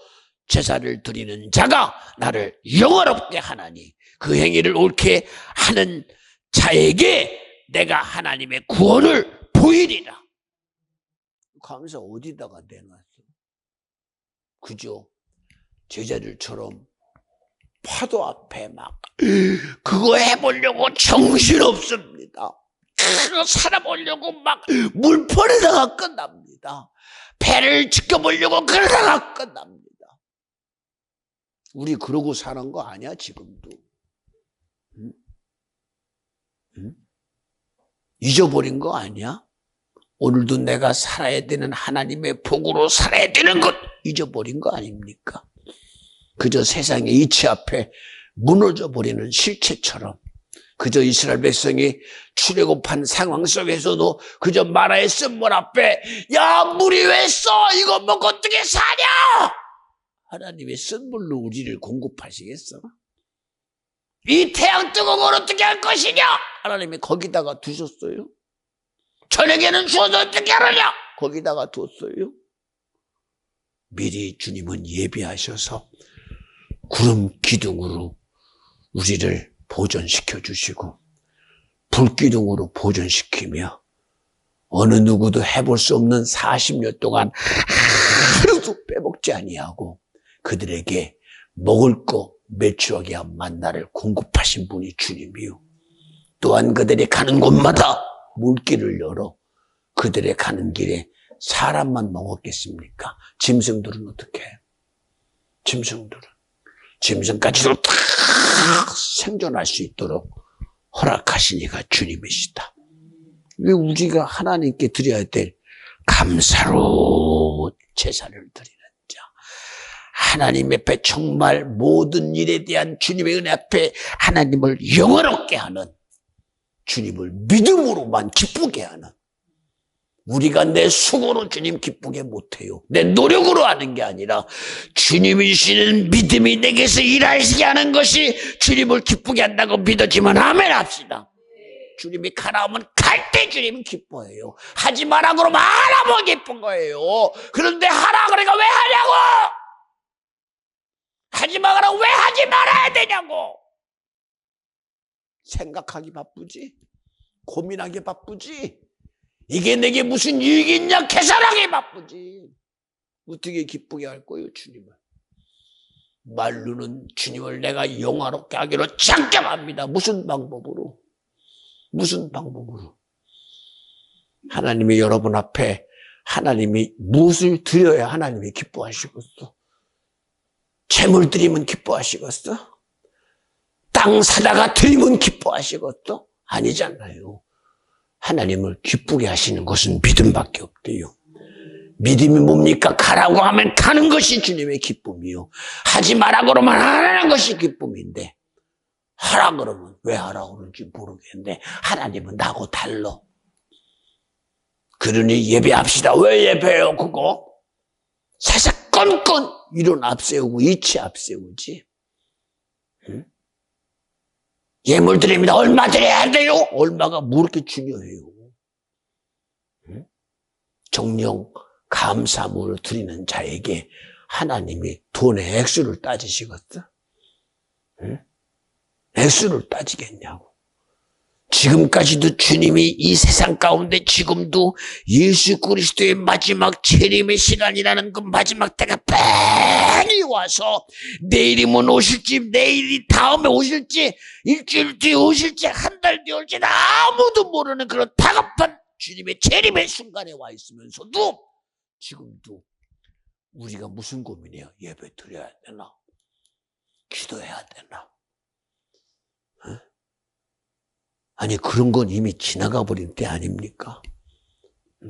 제사를 드리는 자가 나를 영화롭게 하나니 그 행위를 옳게 하는 자에게 내가 하나님의 구원을 보이리라. 감사 어디다가 내놨어? 그죠? 제자들처럼 파도 앞에 막 그거 해보려고 정신없습니다. 그거 살아보려고 막 물벌에다가 끝납니다. 배를 지켜보려고 그러다가 끝납니다. 우리 그러고 사는 거 아니야 지금도? 응? 응? 잊어버린 거 아니야? 오늘도 내가 살아야 되는 하나님의 복으로 살아야 되는 것 잊어버린 거 아닙니까? 그저 세상의 이치 앞에 무너져버리는 실체처럼 그저 이스라엘 백성이 출애굽한 상황 속에서도 그저 마라의 쓴물 앞에 야 물이 왜 써? 이거 먹고 어떻게 사냐? 하나님의 쓴물로 우리를 공급하시겠어? 이 태양 뜨거운 걸 어떻게 할 것이냐? 하나님이 거기다가 두셨어요. 저녁에는 주어서 어떻게 하느냐? 거기다가 뒀어요. 미리 주님은 예비하셔서 구름 기둥으로 우리를 보존시켜 주시고 불기둥으로 보존시키며 어느 누구도 해볼 수 없는 40년 동안 하루도 빼먹지 아니하고 그들에게 먹을 거 매출하게 한 만나를 공급하신 분이 주님이요. 또한 그들이 가는 곳마다 물길을 열어 그들의 가는 길에 사람만 먹었겠습니까? 짐승들은 어떻게 해요? 짐승까지도 다 생존할 수 있도록 허락하시니가 주님이시다. 왜 우리가 하나님께 드려야 될 감사로 제사를 드리는 자, 하나님 앞에 정말 모든 일에 대한 주님의 은혜 앞에 하나님을 영화롭게 하는, 주님을 믿음으로만 기쁘게 하는, 우리가 내 수고로 주님 기쁘게 못해요. 내 노력으로 하는 게 아니라 주님이 주시는 믿음이 내게서 일하시게 하는 것이 주님을 기쁘게 한다고 믿어지면 아멘 합시다. 주님이 가라 하면 갈 때 주님은 기뻐해요. 하지 마라 그러면 안 하면 기쁜 거예요. 그런데 하라 그러니까 왜 하냐고! 하지 마라 왜 하지 말아야 되냐고! 생각하기 바쁘지? 고민하기 바쁘지? 이게 내게 무슨 이익이 있냐 계산하기 바쁘지. 어떻게 기쁘게 할 거예요 주님을. 말로는 주님을 내가 영화롭게 하기로 작정합니다. 무슨 방법으로? 하나님이 여러분 앞에 하나님이 무엇을 드려야 하나님이 기뻐하시겠어? 재물 드리면 기뻐하시겠어? 땅 사다가 드리면 기뻐하시겠어? 아니잖아요. 하나님을 기쁘게 하시는 것은 믿음밖에 없대요. 믿음이 뭡니까? 가라고 하면 가는 것이 주님의 기쁨이요. 하지 마라 그러면 안 하는 것이 기쁨인데, 하라 그러면 왜 하라고 그러는지 모르겠는데 하나님은 나하고 달라. 그러니 예배합시다. 왜 예배해요 그거? 사사건건 이론 앞세우고 이치 앞세우지. 응? 예물 드립니다. 얼마 드려야 돼요? 얼마가 뭐 이렇게 중요해요? 응? 정령 감사물을 드리는 자에게 하나님이 돈의 액수를 따지시겠어? 응? 액수를 따지겠냐고. 지금까지도 주님이 이 세상 가운데 지금도 예수 그리스도의 마지막 재림의 시간이라는 그 마지막 때가 빨리 와서 내일이면 오실지, 내일이 다음에 오실지, 일주일 뒤에 오실지, 한 달 뒤에 올지 아무도 모르는 그런 다급한 주님의 재림의 순간에 와 있으면서도 지금도 우리가 무슨 고민이에요? 예배 드려야 되나? 기도해야 되나? 아니, 그런 건 이미 지나가 버린 때 아닙니까?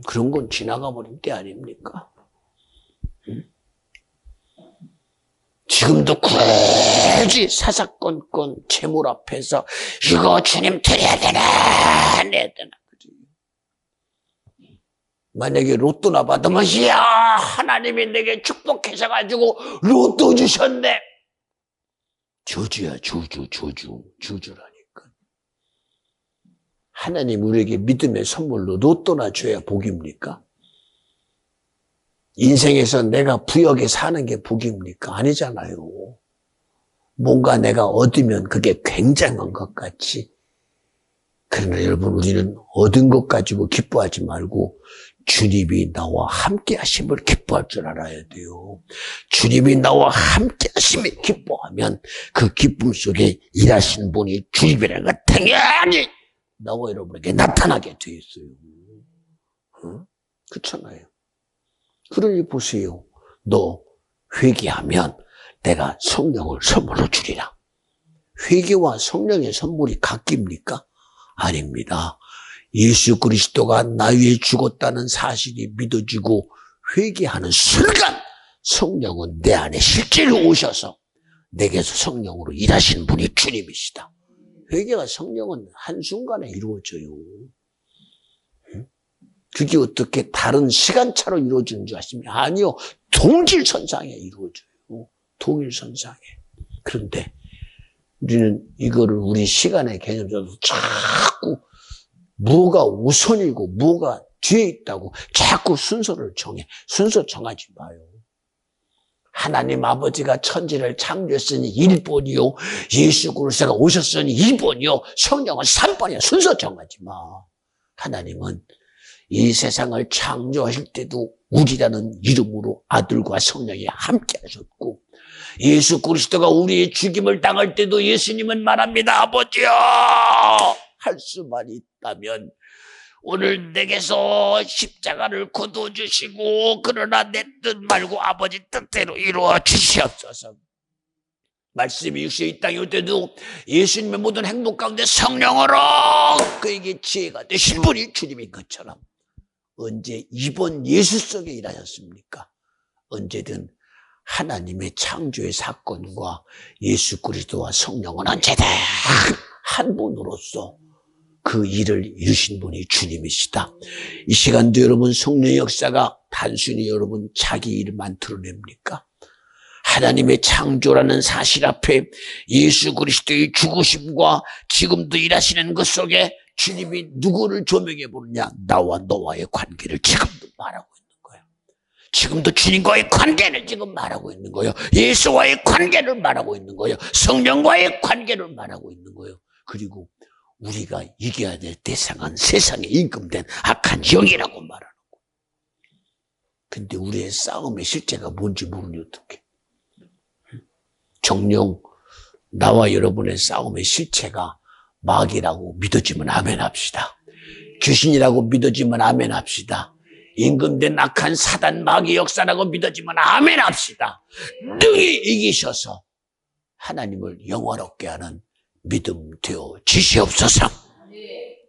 그런 건 지나가 버린 때 아닙니까? 지금도 굳이 사사건건 재물 앞에서 이거 주님 드려야 되나 안 해야 되나. 만약에 로또나 받으면 이야 하나님이 내게 축복하셔가지고 로또 주셨네. 저주야, 저주라니까. 하나님 우리에게 믿음의 선물로 로또나 줘야 복입니까? 인생에서 내가 부역에 사는 게 복입니까? 아니잖아요. 뭔가 내가 얻으면 그게 굉장한 것 같이. 그러나 여러분, 우리는 얻은 것 가지고 기뻐하지 말고 주님이 나와 함께 하심을 기뻐할 줄 알아야 돼요. 주님이 나와 함께 하심을 기뻐하면 그 기쁨 속에 일하신 분이 주님이라는 건 당연히 나와 여러분에게 나타나게 돼 있어요. 응? 그렇잖아요. 그러니 보세요. 너 회개하면 내가 성령을 선물로 주리라. 회개와 성령의 선물이 같깁니까? 아닙니다. 예수 그리스도가 나 위해 죽었다는 사실이 믿어지고 회개하는 순간 성령은 내 안에 실제로 오셔서 내게서 성령으로 일하시는 분이 주님이시다. 회개와 성령은 한순간에 이루어져요. 그게 어떻게 다른 시간차로 이루어지는 줄 아십니까? 아니요. 동질선상에 이루어져요. 동일선상에. 그런데 우리는 이거를 우리 시간의 개념적으로 자꾸 뭐가 우선이고 뭐가 뒤에 있다고 자꾸 순서를 정해. 순서 정하지 마요. 하나님 아버지가 천지를 창조했으니 1번이요. 예수 그리스도가 오셨으니 2번이요. 성령은 3번이야. 순서 정하지 마. 하나님은 이 세상을 창조하실 때도 우리라는 이름으로 아들과 성령이 함께 하셨고 예수 그리스도가 우리의 죽임을 당할 때도 예수님은 말합니다. 아버지여 할 수만 있다면 오늘 내게서 십자가를 거두어주시고 그러나 내 뜻 말고 아버지 뜻대로 이루어 주시옵소서. 말씀이 육신에 이 땅에 올 때도 예수님의 모든 행동 가운데 성령으로 그에게 지혜가 되신 분이 주님인 것처럼 언제 이번 예수 속에 일하셨습니까? 언제든 하나님의 창조의 사건과 예수 그리스도와 성령은 언제든 한 분으로서 그 일을 이루신 분이 주님이시다. 이 시간도 여러분 성령의 역사가 단순히 여러분 자기 일만 드러냅니까? 하나님의 창조라는 사실 앞에 예수 그리스도의 죽으심과 지금도 일하시는 것 속에 주님이 누구를 조명해 보느냐? 나와 너와의 관계를 지금도 말하고 있는 거예요. 지금도 주님과의 관계를 지금 말하고 있는 거예요. 예수와의 관계를 말하고 있는 거예요. 성령과의 관계를 말하고 있는 거예요. 그리고 우리가 이겨야 될 대상은 세상에 임금된 악한 영이라고 말하는 거예요. 근데 우리의 싸움의 실제가 뭔지 모르니 어떡해. 정녕 나와 여러분의 싸움의 실체가 마귀라고 믿어지면 아멘 합시다. 귀신이라고 믿어지면 아멘 합시다. 임금된 악한 사단 마귀 역사라고 믿어지면 아멘 합시다. 능히 이기셔서 하나님을 영화롭게 하는 믿음 되어 지시옵소서.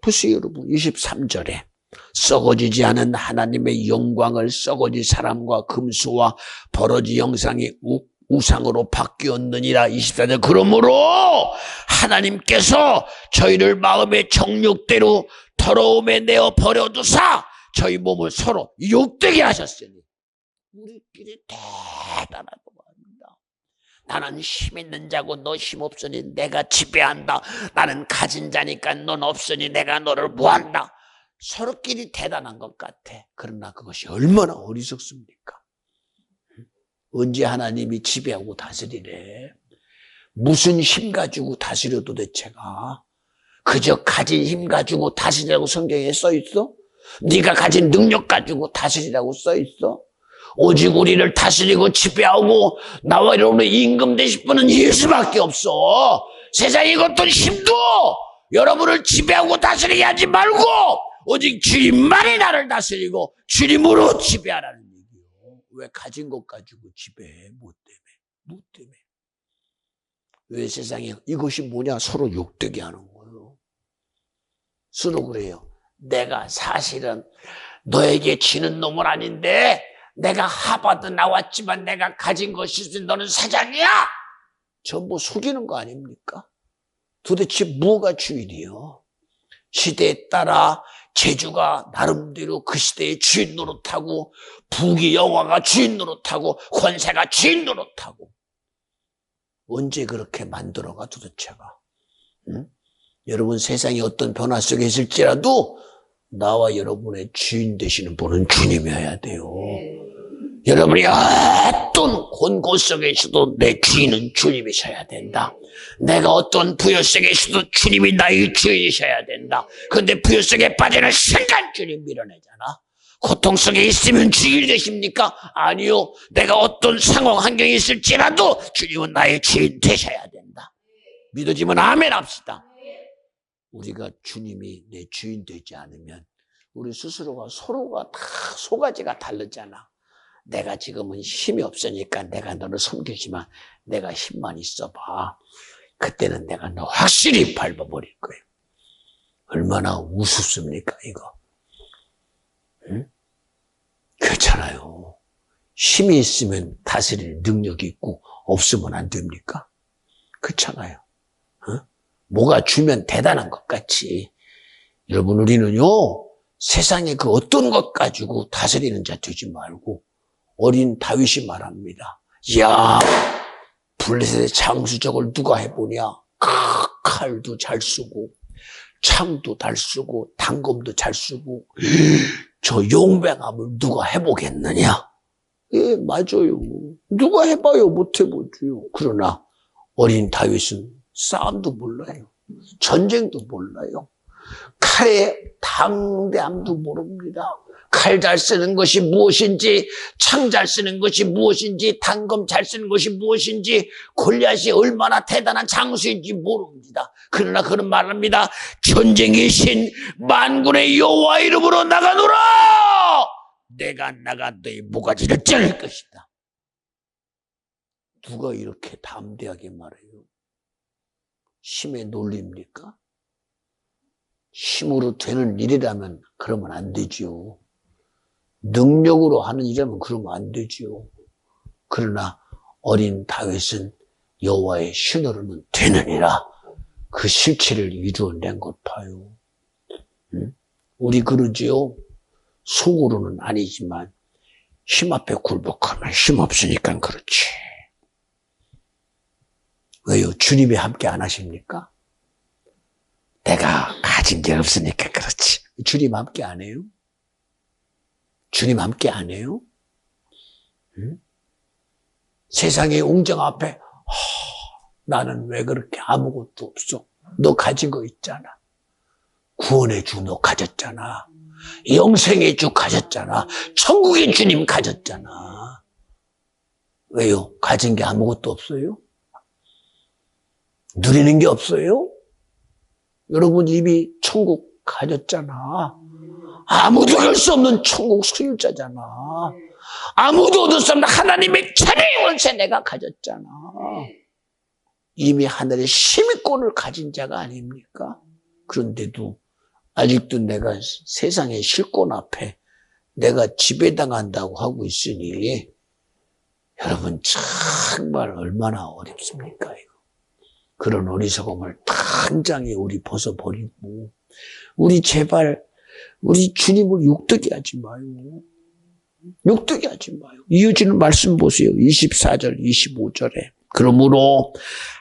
보세요 여러분 23절에 썩어지지 않은 하나님의 영광을 썩어질 사람과 금수와 버러지 형상이 우상으로 바뀌었느니라. 24절 그러므로 하나님께서 저희를 마음의 정욕대로 더러움에 내어 버려두사 저희 몸을 서로 욕되게 하셨으니 우리끼리 대단하고 말입니다. 나는 힘 있는 자고 너 힘 없으니 내가 지배한다. 나는 가진 자니까 넌 없으니 내가 너를 뭐한다. 서로끼리 대단한 것 같아. 그러나 그것이 얼마나 어리석습니까? 언제 하나님이 지배하고 다스리래? 무슨 힘 가지고 다스려 도대체가? 그저 가진 힘 가지고 다스리라고 성경에 써있어? 네가 가진 능력 가지고 다스리라고 써있어? 오직 우리를 다스리고 지배하고 나와 여러분의 임금 되실 분은 예수밖에 없어. 세상의 어떤 힘도 여러분을 지배하고 다스리게 하지 말고 오직 주님만이 나를 다스리고 주님으로 지배하라는 얘기요. 왜 가진 것 가지고 지배해? 뭐 때문에? 왜 세상에 이것이 뭐냐? 서로 욕되게 하는 거예요. 서로 그래요. 내가 사실은 너에게 지는 놈은 아닌데 내가 하버드 나왔지만 내가 가진 것이 있으면 너는 사장이야. 전부 속이는 거 아닙니까? 도대체 뭐가 주인이요? 시대에 따라 제주가 나름대로 그 시대의 주인 노릇하고 북이 영화가 주인 노릇하고 권세가 주인 노릇하고 언제 그렇게 만들어가 도대체가? 응? 여러분 세상이 어떤 변화 속에 있을지라도 나와 여러분의 주인 되시는 분은 주님이어야 돼요. 여러분이 어떤 곤고 속에 있어도 내 주인은 주님이셔야 된다. 내가 어떤 부여 속에 있어도 주님이 나의 주인이셔야 된다. 그런데 부여 속에 빠지는 순간 주님 밀어내잖아. 고통 속에 있으면 주인 되십니까? 아니요. 내가 어떤 상황 환경에 있을지라도 주님은 나의 주인 되셔야 된다. 믿어지면 아멘 합시다. 우리가 주님이 내 주인 되지 않으면 우리 스스로가 서로가 다 소가지가 다르잖아. 내가 지금은 힘이 없으니까 내가 너를 섬기지만 내가 힘만 있어봐. 그때는 내가 너 확실히 밟아버릴 거예요. 얼마나 우습습니까 이거. 응? 그렇잖아요. 힘이 있으면 다스릴 능력이 있고 없으면 안 됩니까? 그렇잖아요. 어? 뭐가 주면 대단한 것 같이. 여러분 우리는요 세상에 그 어떤 것 가지고 다스리는 자 되지 말고 어린 다윗이 말합니다. 야, 블레셋의 장수적을 누가 해보냐? 칼도 잘 쓰고 창도 잘 쓰고 단검도 잘 쓰고 저 용맹함을 누가 해보겠느냐? 예, 맞아요. 누가 해봐요? 못 해보지요. 그러나 어린 다윗은 싸움도 몰라요. 전쟁도 몰라요. 칼의 당대함도 모릅니다. 칼 잘 쓰는 것이 무엇인지, 창 잘 쓰는 것이 무엇인지, 단검 잘 쓰는 것이 무엇인지, 골리앗이 얼마나 대단한 장수인지 모릅니다. 그러나 그런 말을 합니다. 전쟁의 신 만군의 여호와 이름으로 나가노라! 내가 나가 너희 모가지를 자를 것이다. 누가 이렇게 담대하게 말해요? 힘의 논리입니까? 힘으로 되는 일이라면 그러면 안 되지요. 능력으로 하는 일이라면 그러면 안 되지요. 그러나 어린 다윗은 여호와의 신으로는 되느니라. 그 실체를 이루어낸 것 봐요. 응? 우리 그러지요. 속으로는 아니지만 힘 앞에 굴복하면 힘 없으니까 그렇지. 왜요? 주님이 함께 안 하십니까? 내가 가진 게 없으니까 그렇지. 주님 함께 안 해요? 주님 함께 안 해요? 응? 세상의 웅정 앞에 나는 왜 그렇게 아무것도 없어? 너 가진 거 있잖아. 구원의 주 너 가졌잖아. 영생의 주 가졌잖아. 천국의 주님 가졌잖아. 왜요? 가진 게 아무것도 없어요? 누리는 게 없어요? 여러분 이미 천국 가졌잖아. 아무도 할 수 없는 천국 소유자잖아. 아무도 얻을 수 없는 하나님의 천의 원세 내가 가졌잖아. 이미 하늘의 심의권을 가진 자가 아닙니까? 그런데도 아직도 내가 세상의 실권 앞에 내가 지배당한다고 하고 있으니 여러분 정말 얼마나 어렵습니까? 이거. 그런 어리석음을 당장에 우리 벗어버리고 우리 제발 우리 주님을 욕되게 하지 마요. 욕되게 하지 마요. 이어지는 말씀 보세요. 24절 25절에 그러므로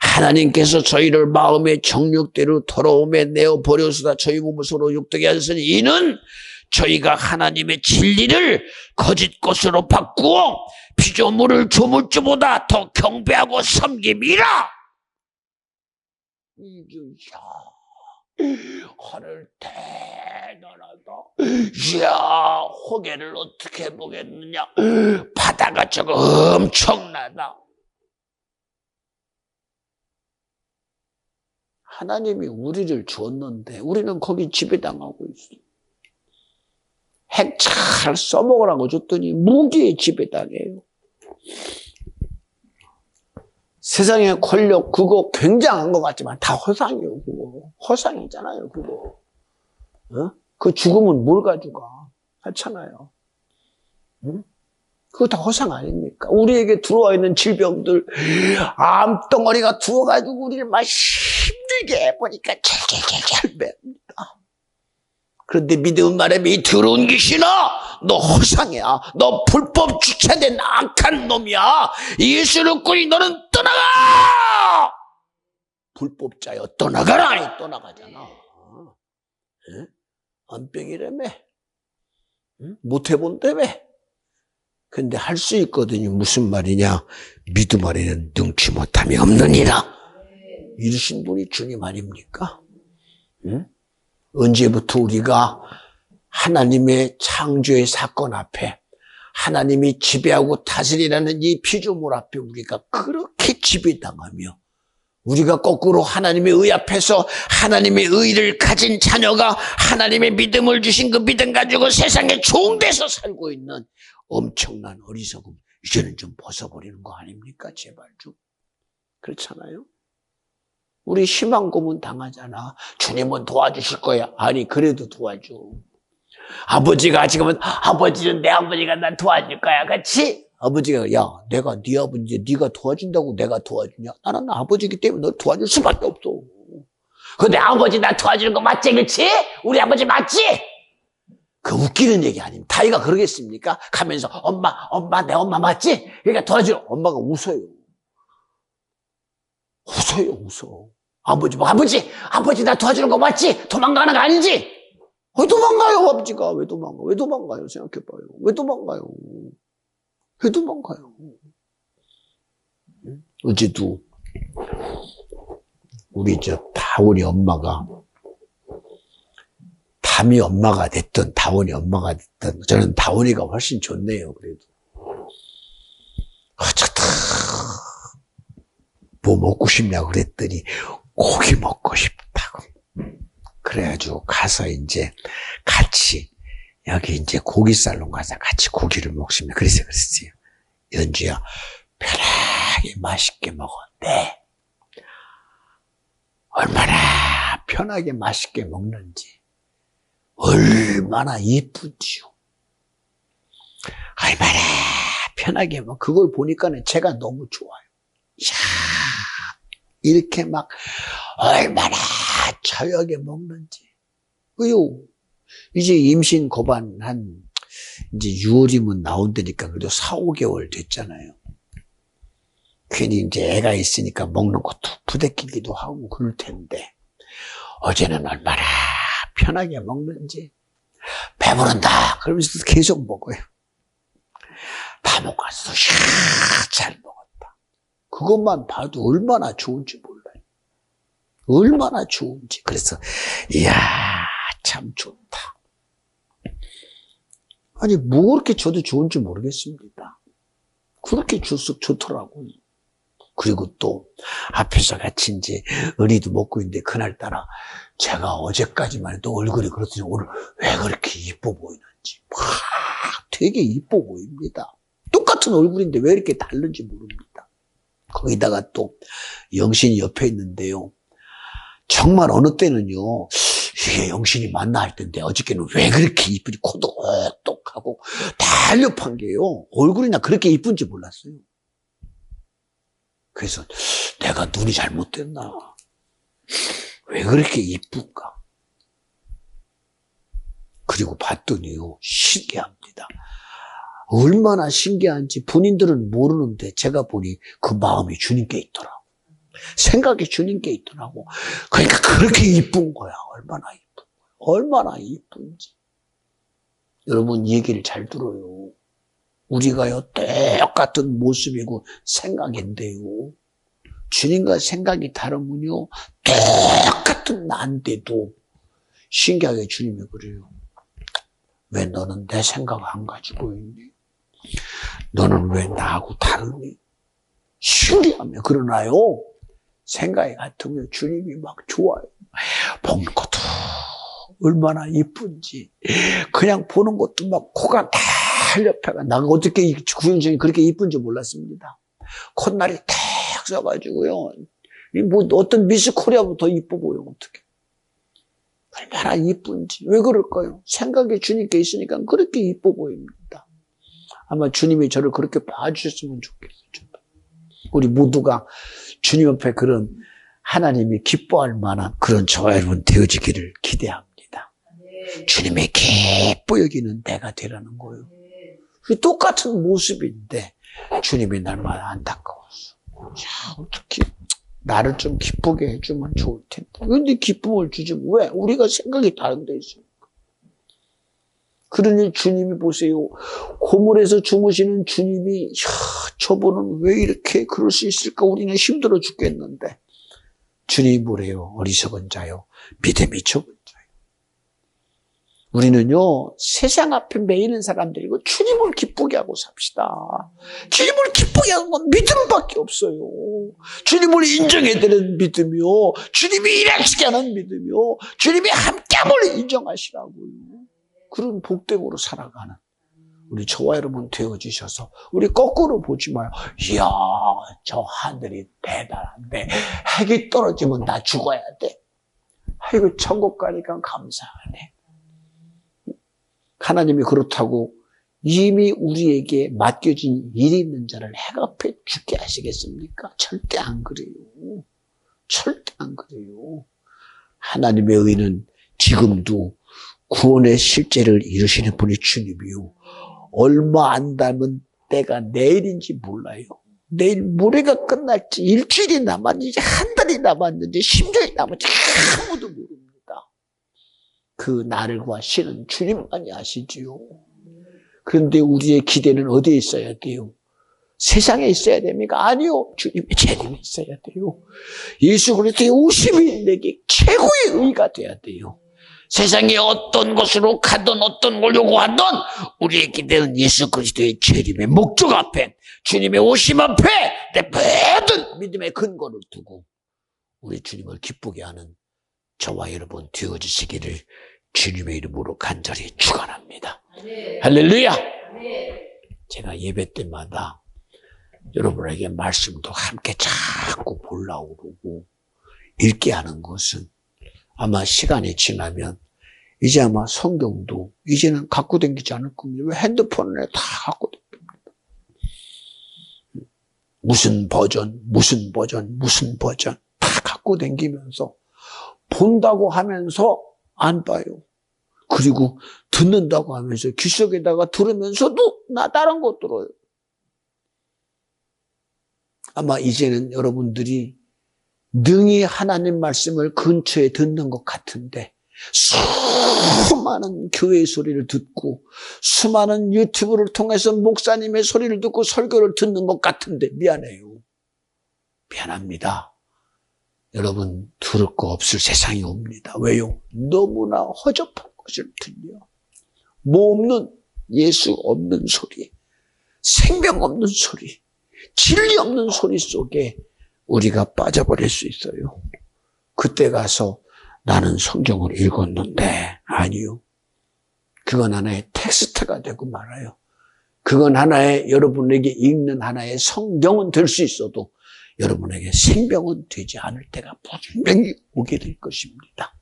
하나님께서 저희를 마음의 정욕대로 더러움에 내어버려서다 저희 몸을 서로 욕되게 하셨으니 이는 저희가 하나님의 진리를 거짓 것으로 바꾸어 피조물을 조물주보다 더 경배하고 섬김이라. 이야, 하늘 대단하다. 이야, 호계를 어떻게 보겠느냐. 바다가 저거 엄청나다. 하나님이 우리를 줬는데 우리는 거기 지배당하고 있어. 핵 잘 써먹으라고 줬더니 무기에 지배당해요. 세상의 권력 그거 굉장한 것 같지만 다 허상이에요. 그거 허상이잖아요. 그거 그 죽으면 뭘 가져가. 하찮아요. 응? 그거 다 허상 아닙니까? 우리에게 들어와 있는 질병들, 암덩어리가 들어가지고 우리를 막 힘들게 해보니까 잘 맵니다. 그런데 믿음 말함이 더러운 귀신아, 너 허상이야. 너 불법 주체된 악한 놈이야. 예수를 꾸니 너는 떠나가! 불법자여 떠나가라! 떠나가잖아. 안병이라며. 못해본다며. 근데 할 수 있거든요. 무슨 말이냐. 믿음 아래는 능치 못함이 없느니라. 이러신 분이 주님 아닙니까? 응? 언제부터 우리가 하나님의 창조의 사건 앞에 하나님이 지배하고 다스리라는 이 피조물 앞에 우리가 그렇게 지배당하며 우리가 거꾸로 하나님의 의 앞에서 하나님의 의를 가진 자녀가 하나님의 믿음을 주신 그 믿음 가지고 세상에 좋은 데서 살고 있는 엄청난 어리석음, 이제는 좀 벗어버리는 거 아닙니까? 제발 좀. 그렇잖아요? 우리 희망 고문 당하잖아. 주님은 도와주실 거야. 아니 그래도 도와줘. 아버지가 지금은 아버지는 내 아버지가 난 도와줄 거야. 그렇지? 아버지가 야 내가 네 아버지 네가 도와준다고 내가 도와주냐? 나는 아버지이기 때문에 널 도와줄 수밖에 없어. 근데 아버지 나 도와주는 거 맞지? 그렇지? 우리 아버지 맞지? 그 웃기는 얘기 아닙니다. 다이가 그러겠습니까? 가면서 엄마 내 엄마 맞지? 그러니까 도와주는 엄마가 웃어요. 웃어. 아버지 나 도와주는 거 맞지? 도망가는 거 아니지? 왜 도망가요, 아버지가? 왜 도망가요? 생각해봐요. 왜 도망가요? 어제도 우리 다원이 엄마가 담이 엄마가 됐든 다원이 엄마가 됐든 저는 다원이가 훨씬 좋네요. 그래도 어쨌든 뭐 먹고 싶냐고 그랬더니 고기 먹고 싶다고. 그래가지고 가서 이제 같이 여기 이제 고기 살롱 가서 같이 고기를 먹습니다. 그랬어요. 연주야 편하게 맛있게 먹었는데 얼마나 편하게 맛있게 먹는지 얼마나 이쁜지요. 얼마나 편하게 그걸 보니까는 제가 너무 좋아요. 이야, 이렇게 막 얼마나 처하게 먹는지. 왜요? 이제 임신 고반 이제 6월이면 나온다니까 그래도 4, 5개월 됐잖아요. 괜히 이제 애가 있으니까 먹는 것도 부대끼기도 하고 그럴 텐데 어제는 얼마나 편하게 먹는지 배부른다 그러면서 계속 먹어요. 다 먹고 와서 잘 먹었다. 그것만 봐도 얼마나 좋은지 몰라요. 얼마나 좋은지. 그래서 이야 참 좋다. 아니 뭐 그렇게 줘도 좋은지 모르겠습니다. 그렇게 줄수록 좋더라고요. 그리고 또 앞에서 같이 이제 은희도 먹고 있는데 그날따라 제가 어제까지만 해도 얼굴이 그렇더니 오늘 왜 그렇게 이뻐 보이는지 막 되게 이뻐 보입니다. 똑같은 얼굴인데 왜 이렇게 다른지 모릅니다. 거기다가 또 영신이 옆에 있는데요. 정말 어느 때는요. 이게 영신이 맞나 할 텐데 어저께는 왜 그렇게 이쁘지? 코도 똑똑하고 달렵한 게요. 얼굴이나 그렇게 이쁜지 몰랐어요. 그래서 내가 눈이 잘못됐나? 왜 그렇게 이쁠까? 그리고 봤더니요. 신기합니다. 얼마나 신기한지 본인들은 모르는데 제가 보니 그 마음이 주님께 있더라고. 생각이 주님께 있더라고. 그러니까 그렇게 이쁜 거야. 얼마나 이쁜지. 여러분 이 얘기를 잘 들어요. 우리가요, 똑같은 모습이고 생각인데요. 주님과 생각이 다르면요, 똑같은 나인데도 신기하게 주님이 그래요. 왜 너는 내 생각 안 가지고 있니? 너는 왜 나하고 다르니? 신기하며 그러나요, 생각이 같으면 주님이 막 좋아요. 먹는 것도 얼마나 이쁜지. 그냥 보는 것도 막 코가 다 옆에가. 나가 어떻게 구현정이 그렇게 이쁜지 몰랐습니다. 콧날이 탁 써가지고요. 뭐 어떤 미스 코리아보다 이뻐 보여, 어떻게. 얼마나 이쁜지. 왜 그럴까요? 생각이 주님께 있으니까 그렇게 이뻐 보입니다. 아마 주님이 저를 그렇게 봐주셨으면 좋겠어요. 우리 모두가 주님 앞에 그런 하나님이 기뻐할 만한 그런 저와 여러분 되어지기를 기대합니다. 주님의 기뻐 여기는 내가 되라는 거예요. 똑같은 모습인데 주님이 날마다 안타까웠어. 자, 어떻게 나를 좀 기쁘게 해주면 좋을 텐데. 근데 기쁨을 주지 왜? 우리가 생각이 다른 데 있어요. 그러니 주님이 보세요. 고물에서 주무시는 주님이 저분은 왜 이렇게 그럴 수 있을까? 우리는 힘들어 죽겠는데. 주님이 뭐래요? 어리석은 자요. 믿음이 적은 자요. 우리는요, 세상 앞에 매이는 사람들이고 주님을 기쁘게 하고 삽시다. 주님을 기쁘게 하는 건 믿음밖에 없어요. 주님을 인정해드리는 믿음이요. 주님이 일하시게 하는 믿음이요. 주님이 함께함을 인정하시라고요. 그런 복됨으로 살아가는 우리 저와 여러분 되어주셔서 우리 거꾸로 보지 마요. 이야, 저 하늘이 대단한데 핵이 떨어지면 나 죽어야 돼. 아이고, 천국 가니까 감사하네. 하나님이 그렇다고 이미 우리에게 맡겨진 일이 있는 자를 핵 앞에 죽게 하시겠습니까? 절대 안 그래요. 절대 안 그래요. 하나님의 의는 지금도 구원의 실제를 이루시는 분이 주님이요. 얼마 안 남은 때가 내일인지 몰라요. 내일 모레가 끝날지, 일주일이 남았는지, 한 달이 남았는지, 10년이 남았는지 아무도 모릅니다. 그 날과 시는 주님만이 아시지요. 그런데 우리의 기대는 어디에 있어야 돼요? 세상에 있어야 됩니까? 아니요. 주님의 재림에 있어야 돼요. 예수 그리스도의 오심이 내게 최고의 의가 돼야 돼요. 세상에 어떤 곳으로 가든 어떤 걸 요구하든 우리의 기대는 예수 그리스도의 재림의 목적 앞에 주님의 오심 앞에 내 모든 믿음의 근거를 두고 우리 주님을 기쁘게 하는 저와 여러분 되어주시기를 주님의 이름으로 간절히 축원합니다. 할렐루야. 제가 예배 때마다 여러분에게 말씀도 함께 자꾸 보려고 그러고 읽게 하는 것은 아마 시간이 지나면 이제 아마 성경도 이제는 갖고 다니지 않을 겁니다. 왜 핸드폰에 다 갖고 다닙니다. 무슨 버전 다 갖고 다니면서 본다고 하면서 안 봐요. 그리고 듣는다고 하면서 귀 속에다가 들으면서도 나 다른 거 들어요. 아마 이제는 여러분들이 능히 하나님 말씀을 근처에 듣는 것 같은데 수많은 교회의 소리를 듣고 수많은 유튜브를 통해서 목사님의 소리를 듣고 설교를 듣는 것 같은데 미안해요. 미안합니다. 여러분 들을 거 없을 세상이 옵니다. 왜요? 너무나 허접한 것을 들려. 뭐 없는 예수 없는 소리, 생명 없는 소리, 진리 없는 소리 속에 우리가 빠져버릴 수 있어요. 그때 가서 나는 성경을 읽었는데 아니요. 그건 하나의 텍스트가 되고 말아요. 그건 하나의 여러분에게 읽는 하나의 성경은 될 수 있어도 여러분에게 생명은 되지 않을 때가 분명히 오게 될 것입니다.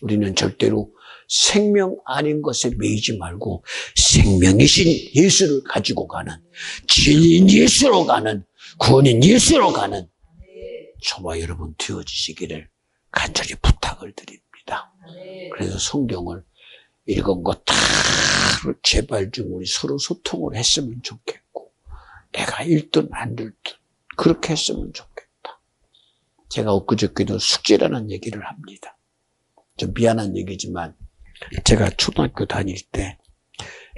우리는 절대로 생명 아닌 것에 매이지 말고 생명이신 예수를 가지고 가는 진리인 예수로 가는 구원인 예수로 가는 저와 여러분 되어주시기를 간절히 부탁을 드립니다. 그래서 성경을 읽은 것 다 제발 좀 우리 서로 소통을 했으면 좋겠고 내가 읽든 안 읽든 그렇게 했으면 좋겠다. 제가 엊그저께도 숙제라는 얘기를 합니다. 좀 미안한 얘기지만 제가 초등학교 다닐 때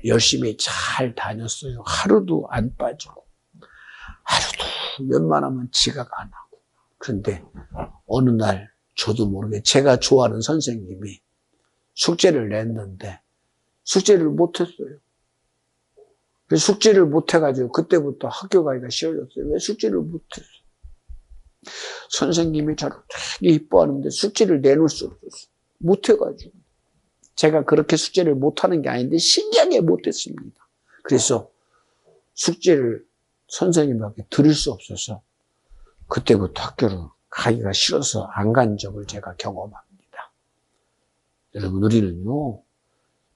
열심히 잘 다녔어요. 하루도 안 빠지고, 하루도 웬만하면 지각 안 하고. 그런데 어느 날 저도 모르게 제가 좋아하는 선생님이 숙제를 냈는데 숙제를 못했어요. 그래서 숙제를 못해가지고 그때부터 학교 가기가 싫어졌어요. 왜 숙제를 못했어? 선생님이 저를 되게 이뻐하는데 숙제를 내놓을 수 없었어요. 못해가지고. 제가 그렇게 숙제를 못하는 게 아닌데 신기하게 못했습니다. 그래서 숙제를 선생님에게 드릴 수 없어서 그때부터 학교를 가기가 싫어서 안 간 적을 제가 경험합니다. 여러분, 우리는요,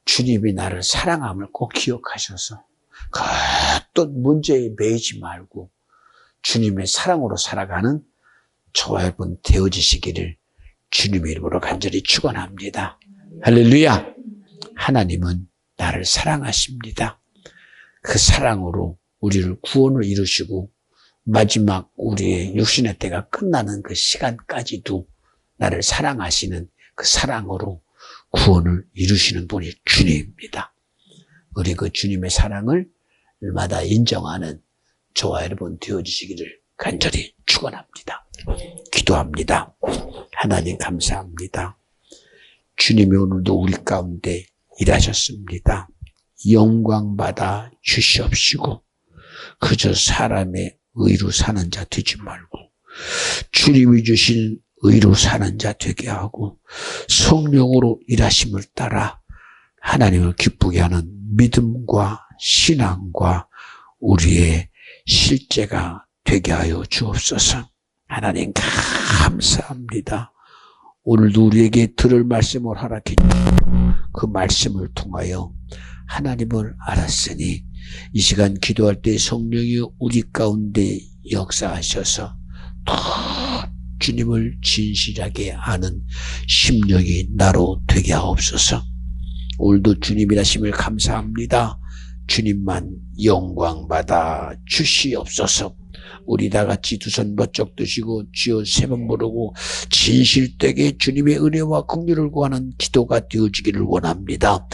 주님이 나를 사랑함을 꼭 기억하셔서 그 어떤 문제에 매이지 말고 주님의 사랑으로 살아가는 저와 여러분 되어지시기를 주님의 이름으로 간절히 축원합니다. 할렐루야. 하나님은 나를 사랑하십니다. 그 사랑으로 우리를 구원을 이루시고 마지막 우리의 육신의 때가 끝나는 그 시간까지도 나를 사랑하시는 그 사랑으로 구원을 이루시는 분이 주님입니다. 우리 그 주님의 사랑을 날마다 인정하는 저와 여러분 되어주시기를 간절히 축원합니다. 기도합니다. 하나님 감사합니다. 주님이 오늘도 우리 가운데 일하셨습니다. 영광 받아 주시옵시고 그저 사람의 의로 사는 자 되지 말고 주님이 주신 의로 사는 자 되게 하고 성령으로 일하심을 따라 하나님을 기쁘게 하는 믿음과 신앙과 우리의 실제가 되게 하여 주옵소서. 하나님 감사합니다. 오늘도 우리에게 들을 말씀을 허락해 주시고 그 말씀을 통하여 하나님을 알았으니 이 시간 기도할 때 성령이 우리 가운데 역사하셔서 더 주님을 진실하게 아는 심령이 나로 되게 하옵소서. 오늘도 주님이라심을 감사합니다. 주님만 영광 받아 주시옵소서. 우리 다 같이 두 손 번쩍 드시고 주여 세 번 부르고 진실되게 주님의 은혜와 긍휼을 구하는 기도가 되어지기를 원합니다.